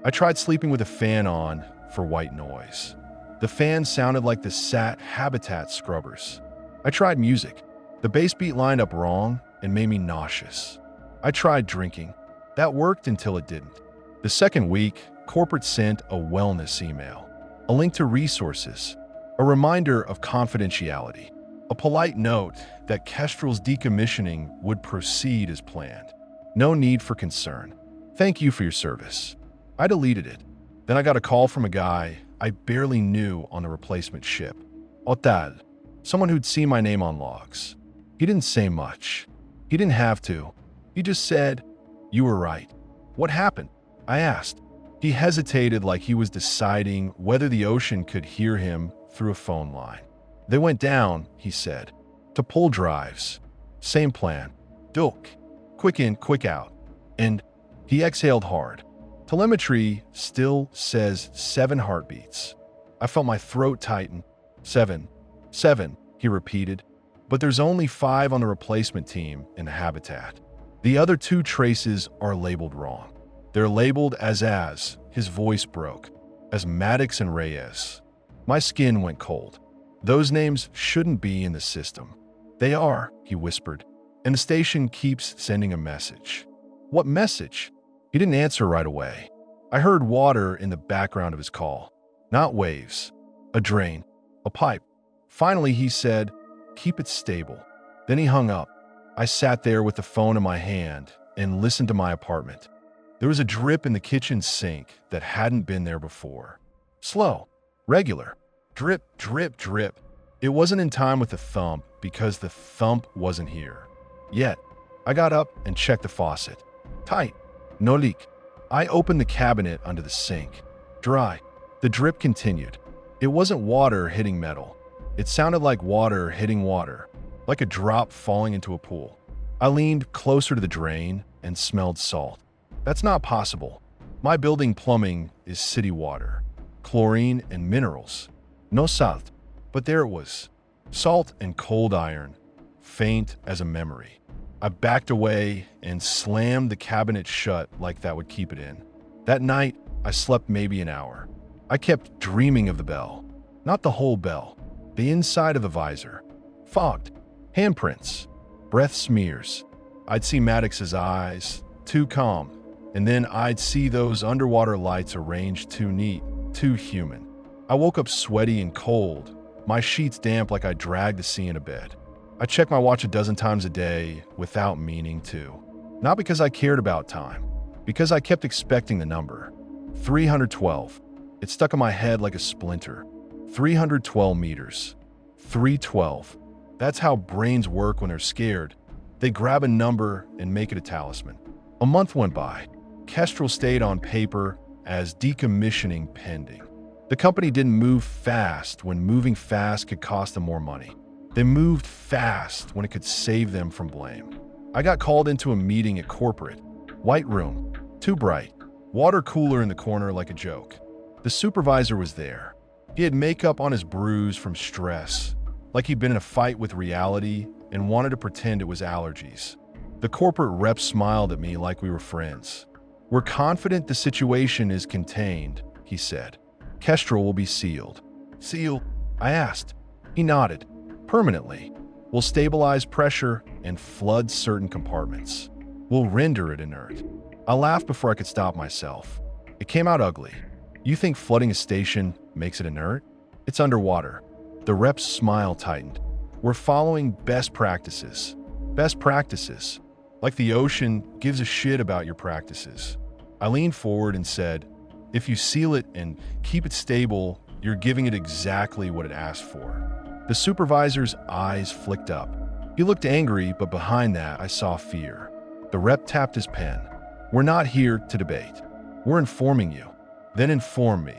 I tried sleeping with a fan on for white noise. The fan sounded like the SAT habitat scrubbers. I tried music. The bass beat lined up wrong and made me nauseous. I tried drinking. That worked until it didn't. The second week, corporate sent a wellness email, a link to resources, a reminder of confidentiality, a polite note that Kestrel's decommissioning would proceed as planned. No need for concern. Thank you for your service. I deleted it. Then I got a call from a guy I barely knew on the replacement ship. Hotel. Someone who'd seen my name on logs. He didn't say much. He didn't have to. He just said, "You were right." "What happened?" I asked. He hesitated like he was deciding whether the ocean could hear him through a phone line. "They went down," he said, "to pull drives. Same plan. Duck. Quick in, quick out." And he exhaled hard. Telemetry still says 7 heartbeats. I felt my throat tighten. 7. 7, he repeated. But there's only 5 on the replacement team in the habitat. The other 2 traces are labeled wrong. They're labeled as his voice broke, as Maddox and Reyes. My skin went cold. Those names shouldn't be in the system. "They are," he whispered, "and the station keeps sending a message." "What message?" He didn't answer right away. I heard water in the background of his call. Not waves. A drain. A pipe. Finally, he said, "Keep it stable." Then he hung up. I sat there with the phone in my hand and listened to my apartment. There was a drip in the kitchen sink that hadn't been there before. Slow. Regular. Drip, drip, drip. It wasn't in time with the thump because the thump wasn't here. Yet, I got up and checked the faucet. Tight. No leak. I opened the cabinet under the sink. Dry. The drip continued. It wasn't water hitting metal. It sounded like water hitting water, like a drop falling into a pool. I leaned closer to the drain and smelled salt. That's not possible. My building plumbing is city water. Chlorine and minerals. No salt. But there it was. Salt and cold iron. Faint as a memory. I backed away and slammed the cabinet shut like that would keep it in. That night, I slept maybe an hour. I kept dreaming of the bell. Not the whole bell. The inside of the visor. Fogged. Handprints. Breath smears. I'd see Maddox's eyes, too calm. And then I'd see those underwater lights arranged too neat, too human. I woke up sweaty and cold, my sheets damp like I dragged the sea into bed. I checked my watch a dozen times a day without meaning to. Not because I cared about time, because I kept expecting the number. 312. It stuck in my head like a splinter. 312 meters. 312. That's how brains work when they're scared. They grab a number and make it a talisman. A month went by. Kestrel stayed on paper as decommissioning pending. The company didn't move fast when moving fast could cost them more money. They moved fast when it could save them from blame. I got called into a meeting at corporate. White room. Too bright. Water cooler in the corner like a joke. The supervisor was there. He had makeup on his bruise from stress, like he'd been in a fight with reality and wanted to pretend it was allergies. The corporate rep smiled at me like we were friends. "We're confident the situation is contained," he said. "Kestrel will be sealed." "Sealed?" I asked. He nodded. "Permanently. We'll stabilize pressure and flood certain compartments. We'll render it inert." I laughed before I could stop myself. It came out ugly. "You think flooding a station makes it inert? It's underwater." The rep's smile tightened. "We're following best practices." Best practices. Like the ocean gives a shit about your practices. I leaned forward and said, "If you seal it and keep it stable, you're giving it exactly what it asked for." The supervisor's eyes flicked up. He looked angry, but behind that I saw fear. The rep tapped his pen. "We're not here to debate. We're informing you." "Then inform me."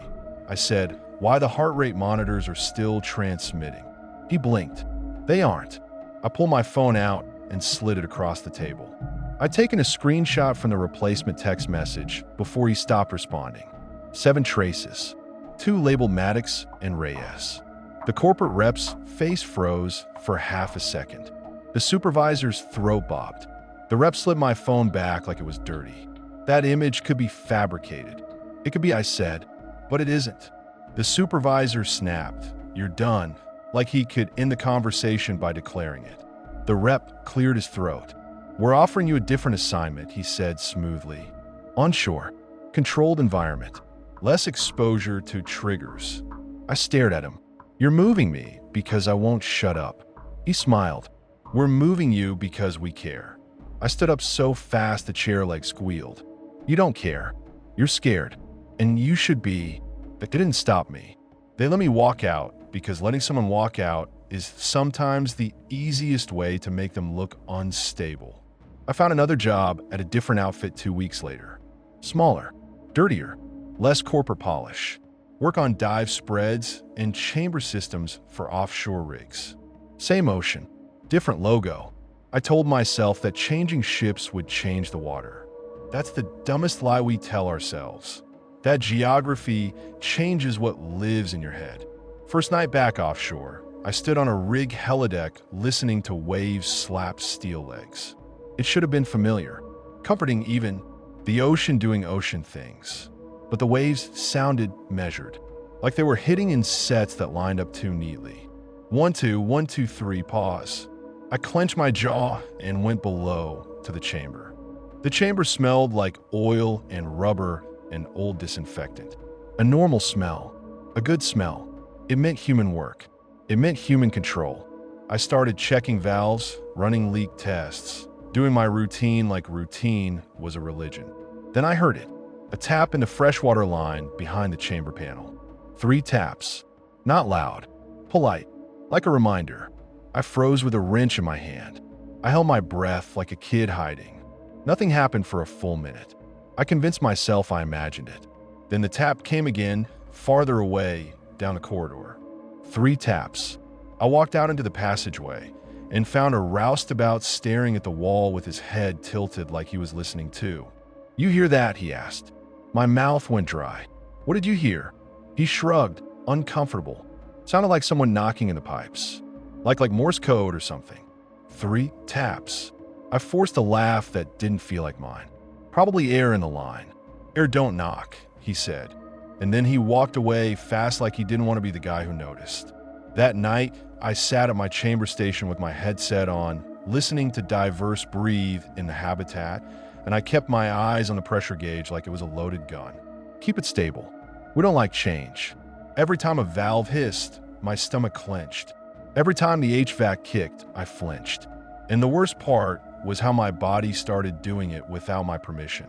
I said, "Why the heart rate monitors are still transmitting." He blinked. "They aren't." I pulled my phone out and slid it across the table. I'd taken a screenshot from the replacement text message before he stopped responding. 7 traces. 2 labeled Maddox and Reyes. The corporate rep's face froze for half a second. The supervisor's throat bobbed. The rep slid my phone back like it was dirty. "That image could be fabricated." "It could be," I said, "but it isn't." The supervisor snapped. "You're done," like he could end the conversation by declaring it. The rep cleared his throat. "We're offering you a different assignment," he said smoothly. "Onshore. Controlled environment. Less exposure to triggers." I stared at him. "You're moving me because I won't shut up." He smiled. "We're moving you because we care." I stood up so fast the chair leg squealed. You don't care. You're scared. And you should be. That didn't stop me. They let me walk out because letting someone walk out is sometimes the easiest way to make them look unstable. I found another job at a different outfit 2 weeks later. Smaller, dirtier, less corporate polish. Work on dive spreads and chamber systems for offshore rigs. Same ocean, different logo. I told myself that changing ships would change the water. That's the dumbest lie we tell ourselves. That geography changes what lives in your head. First night back offshore, I stood on a rig helideck listening to waves slap steel legs. It should have been familiar, comforting even, the ocean doing ocean things. But the waves sounded measured, like they were hitting in sets that lined up too neatly. 1, 2, 1, 2, 3, pause. I clenched my jaw and went below to the chamber. The chamber smelled like oil and rubber and old disinfectant. A normal smell, a good smell. It meant human work. It meant human control. I started checking valves, running leak tests, doing my routine like routine was a religion. Then I heard it, a tap in the freshwater line behind the chamber panel. 3 taps, not loud, polite, like a reminder. I froze with a wrench in my hand. I held my breath like a kid hiding. Nothing happened for a full minute. I convinced myself I imagined it. Then the tap came again, farther away, down the corridor. 3 taps. I walked out into the passageway and found a roustabout staring at the wall with his head tilted like he was listening too. "You hear that?" he asked. My mouth went dry. "What did you hear?" He shrugged, uncomfortable. Sounded like someone knocking in the pipes. Like Morse code or something. 3 taps. I forced a laugh that didn't feel like mine. "Probably air in the line." "Air don't knock," he said. And then he walked away fast like he didn't want to be the guy who noticed. That night, I sat at my chamber station with my headset on, listening to Diverse breathe in the habitat, and I kept my eyes on the pressure gauge like it was a loaded gun. Keep it stable. We don't like change. Every time a valve hissed, my stomach clenched. Every time the HVAC kicked, I flinched. And the worst part was how my body started doing it without my permission.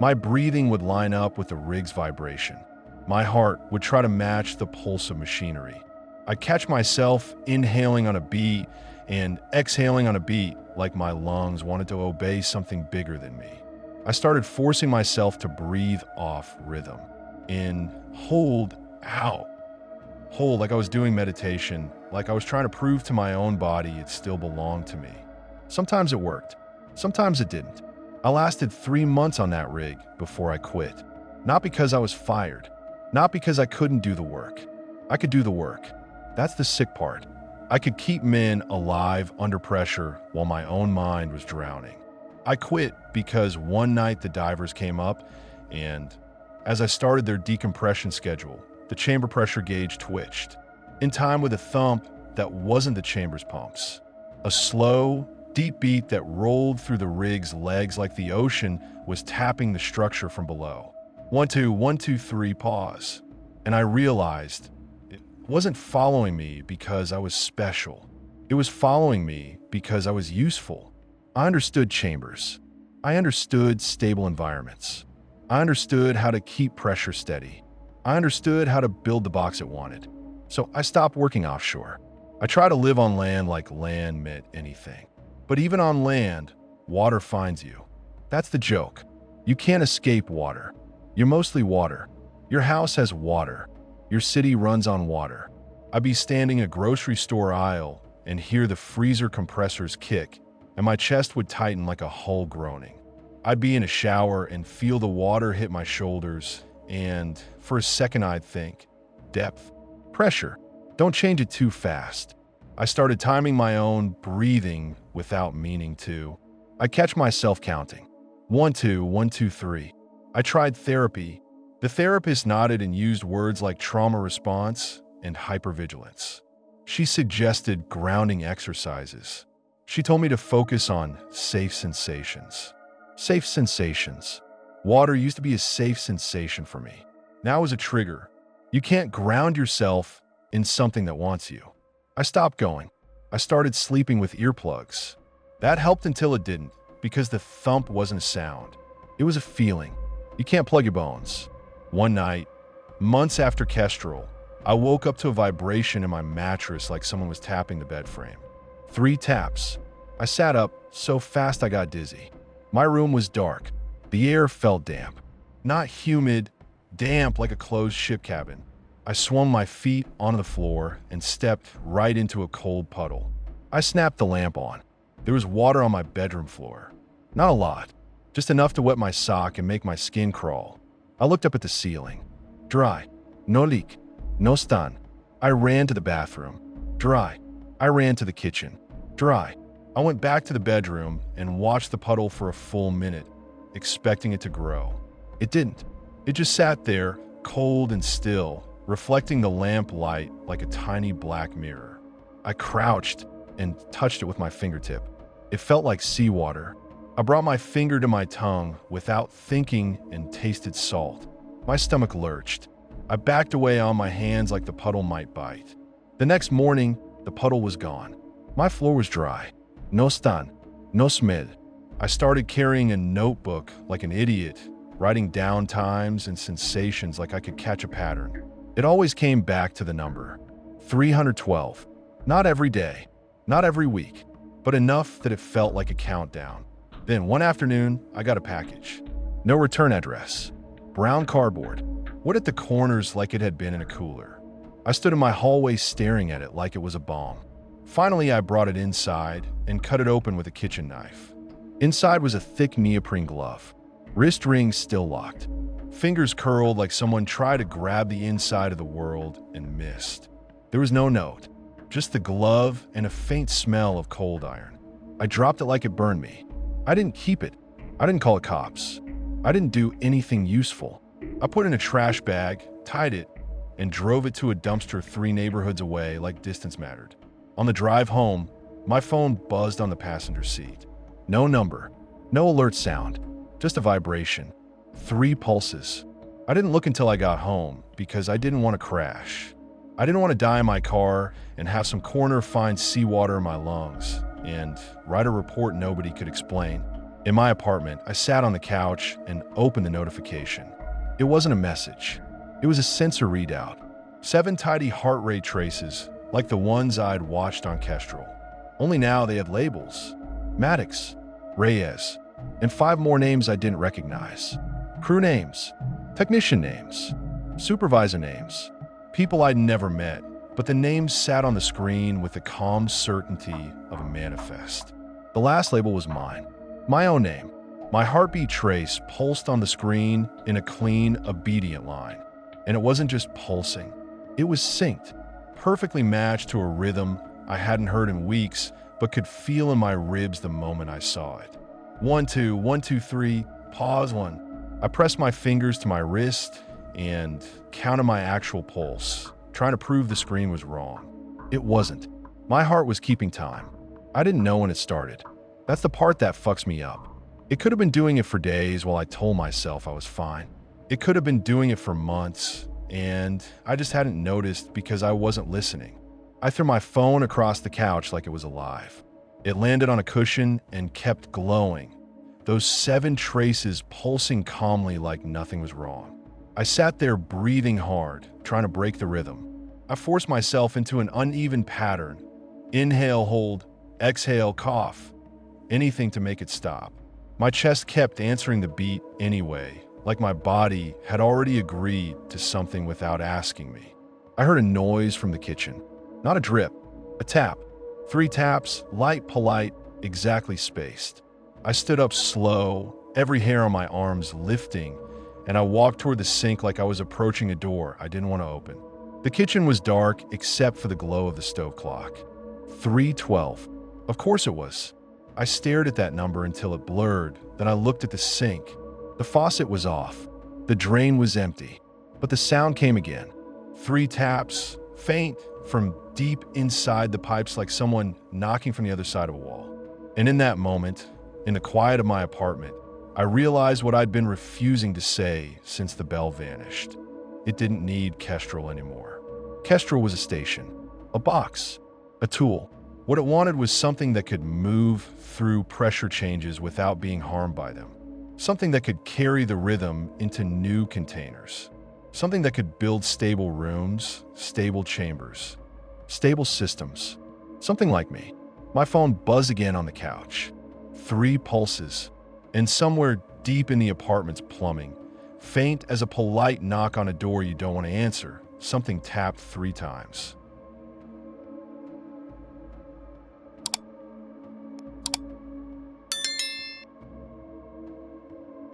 My breathing would line up with the rig's vibration. My heart would try to match the pulse of machinery. I'd catch myself inhaling on a beat and exhaling on a beat like my lungs wanted to obey something bigger than me. I started forcing myself to breathe off rhythm. In, hold, out. Hold like I was doing meditation, like I was trying to prove to my own body it still belonged to me. Sometimes it worked. Sometimes it didn't. I lasted 3 months on that rig before I quit. Not because I was fired. Not because I couldn't do the work. I could do the work. That's the sick part. I could keep men alive under pressure while my own mind was drowning. I quit because one night the divers came up and, as I started their decompression schedule, the chamber pressure gauge twitched. In time with a thump that wasn't the chamber's pumps. A slow, deep beat that rolled through the rig's legs like the ocean was tapping the structure from below. 1, 2, 1, 2, 3, pause. And I realized it wasn't following me because I was special. It was following me because I was useful. I understood chambers. I understood stable environments. I understood how to keep pressure steady. I understood how to build the box it wanted. So I stopped working offshore. I tried to live on land like land meant anything. But even on land, water finds you. That's the joke. You can't escape water. You're mostly water. Your house has water. Your city runs on water. I'd be standing in a grocery store aisle and hear the freezer compressors kick, and my chest would tighten like a hull groaning. I'd be in a shower and feel the water hit my shoulders, and for a second I'd think, depth, pressure, don't change it too fast. I started timing my own breathing without meaning to. I'd catch myself counting. 1, 2, 1, 2, 3. I tried therapy. The therapist nodded and used words like trauma response and hypervigilance. She suggested grounding exercises. She told me to focus on safe sensations. Safe sensations. Water used to be a safe sensation for me. Now is a trigger. You can't ground yourself in something that wants you. I stopped going. I started sleeping with earplugs. That helped until it didn't, because the thump wasn't a sound. It was a feeling. You can't plug your bones. One night, months after Kestrel, I woke up to a vibration in my mattress like someone was tapping the bed frame. 3 taps. I sat up so fast I got dizzy. My room was dark. The air felt damp. Not humid, damp like a closed ship cabin. I swung my feet onto the floor and stepped right into a cold puddle. I snapped the lamp on. There was water on my bedroom floor. Not a lot, just enough to wet my sock and make my skin crawl. I looked up at the ceiling. Dry. No leak. No stun. I ran to the bathroom. Dry. I ran to the kitchen. Dry. I went back to the bedroom and watched the puddle for a full minute, expecting it to grow. It didn't. It just sat there, cold and still, reflecting the lamp light like a tiny black mirror. I crouched and touched it with my fingertip. It felt like seawater. I brought my finger to my tongue without thinking and tasted salt. My stomach lurched. I backed away on my hands like the puddle might bite. The next morning, the puddle was gone. My floor was dry. No stan, no smell. I started carrying a notebook like an idiot, writing down times and sensations like I could catch a pattern. It always came back to the number 312. Not every day, not every week, but enough that it felt like a countdown. Then one afternoon, I got a package. No return address. Brown cardboard. Wood at the corners like it had been in a cooler. I stood in my hallway staring at it like it was a bomb. Finally, I brought it inside and cut it open with a kitchen knife. Inside was a thick neoprene glove. Wrist rings still locked. Fingers curled like someone tried to grab the inside of the world and missed. There was no note, just the glove and a faint smell of cold iron. I dropped it like it burned me. I didn't keep it. I didn't call the cops. I didn't do anything useful. I put it in a trash bag, tied it, and drove it to a dumpster 3 neighborhoods away like distance mattered. On the drive home, my phone buzzed on the passenger seat. No number, no alert sound, just a vibration. 3 pulses. I didn't look until I got home because I didn't want to crash. I didn't want to die in my car and have some corner find seawater in my lungs and write a report nobody could explain. In my apartment, I sat on the couch and opened the notification. It wasn't a message. It was a sensor readout. 7 tidy heart rate traces, like the ones I'd watched on Kestrel. Only now they had labels. Maddox, Reyes, and 5 more names I didn't recognize. Crew names, technician names, supervisor names, people I'd never met, but the names sat on the screen with the calm certainty of a manifest. The last label was mine, my own name. My heartbeat trace pulsed on the screen in a clean, obedient line. And it wasn't just pulsing. It was synced, perfectly matched to a rhythm I hadn't heard in weeks, but could feel in my ribs the moment I saw it. 1, 2, 1, 2, 3, pause 1. I pressed my fingers to my wrist and counted my actual pulse, trying to prove the screen was wrong. It wasn't. My heart was keeping time. I didn't know when it started. That's the part that fucks me up. It could have been doing it for days while I told myself I was fine. It could have been doing it for months, and I just hadn't noticed because I wasn't listening. I threw my phone across the couch like it was alive. It landed on a cushion and kept glowing, those 7 traces pulsing calmly like nothing was wrong. I sat there breathing hard, trying to break the rhythm. I forced myself into an uneven pattern. Inhale, hold, exhale, cough. Anything to make it stop. My chest kept answering the beat anyway, like my body had already agreed to something without asking me. I heard a noise from the kitchen. Not a drip, a tap. 3 taps, light, polite, exactly spaced. I stood up slow, every hair on my arms lifting, and I walked toward the sink like I was approaching a door I didn't want to open. The kitchen was dark except for the glow of the stove clock. 3:12. Of course it was. I stared at that number until it blurred, then I looked at the sink. The faucet was off. The drain was empty. But the sound came again. 3 taps, faint, from deep inside the pipes like someone knocking from the other side of a wall. And in that moment, in the quiet of my apartment, I realized what I'd been refusing to say since the bell vanished. It didn't need Kestrel anymore. Kestrel was a station, a box, a tool. What it wanted was something that could move through pressure changes without being harmed by them. Something that could carry the rhythm into new containers. Something that could build stable rooms, stable chambers, stable systems. Something like me. My phone buzzed again on the couch. 3 pulses. And somewhere deep in the apartment's plumbing, faint as a polite knock on a door you don't want to answer, something tapped 3 times.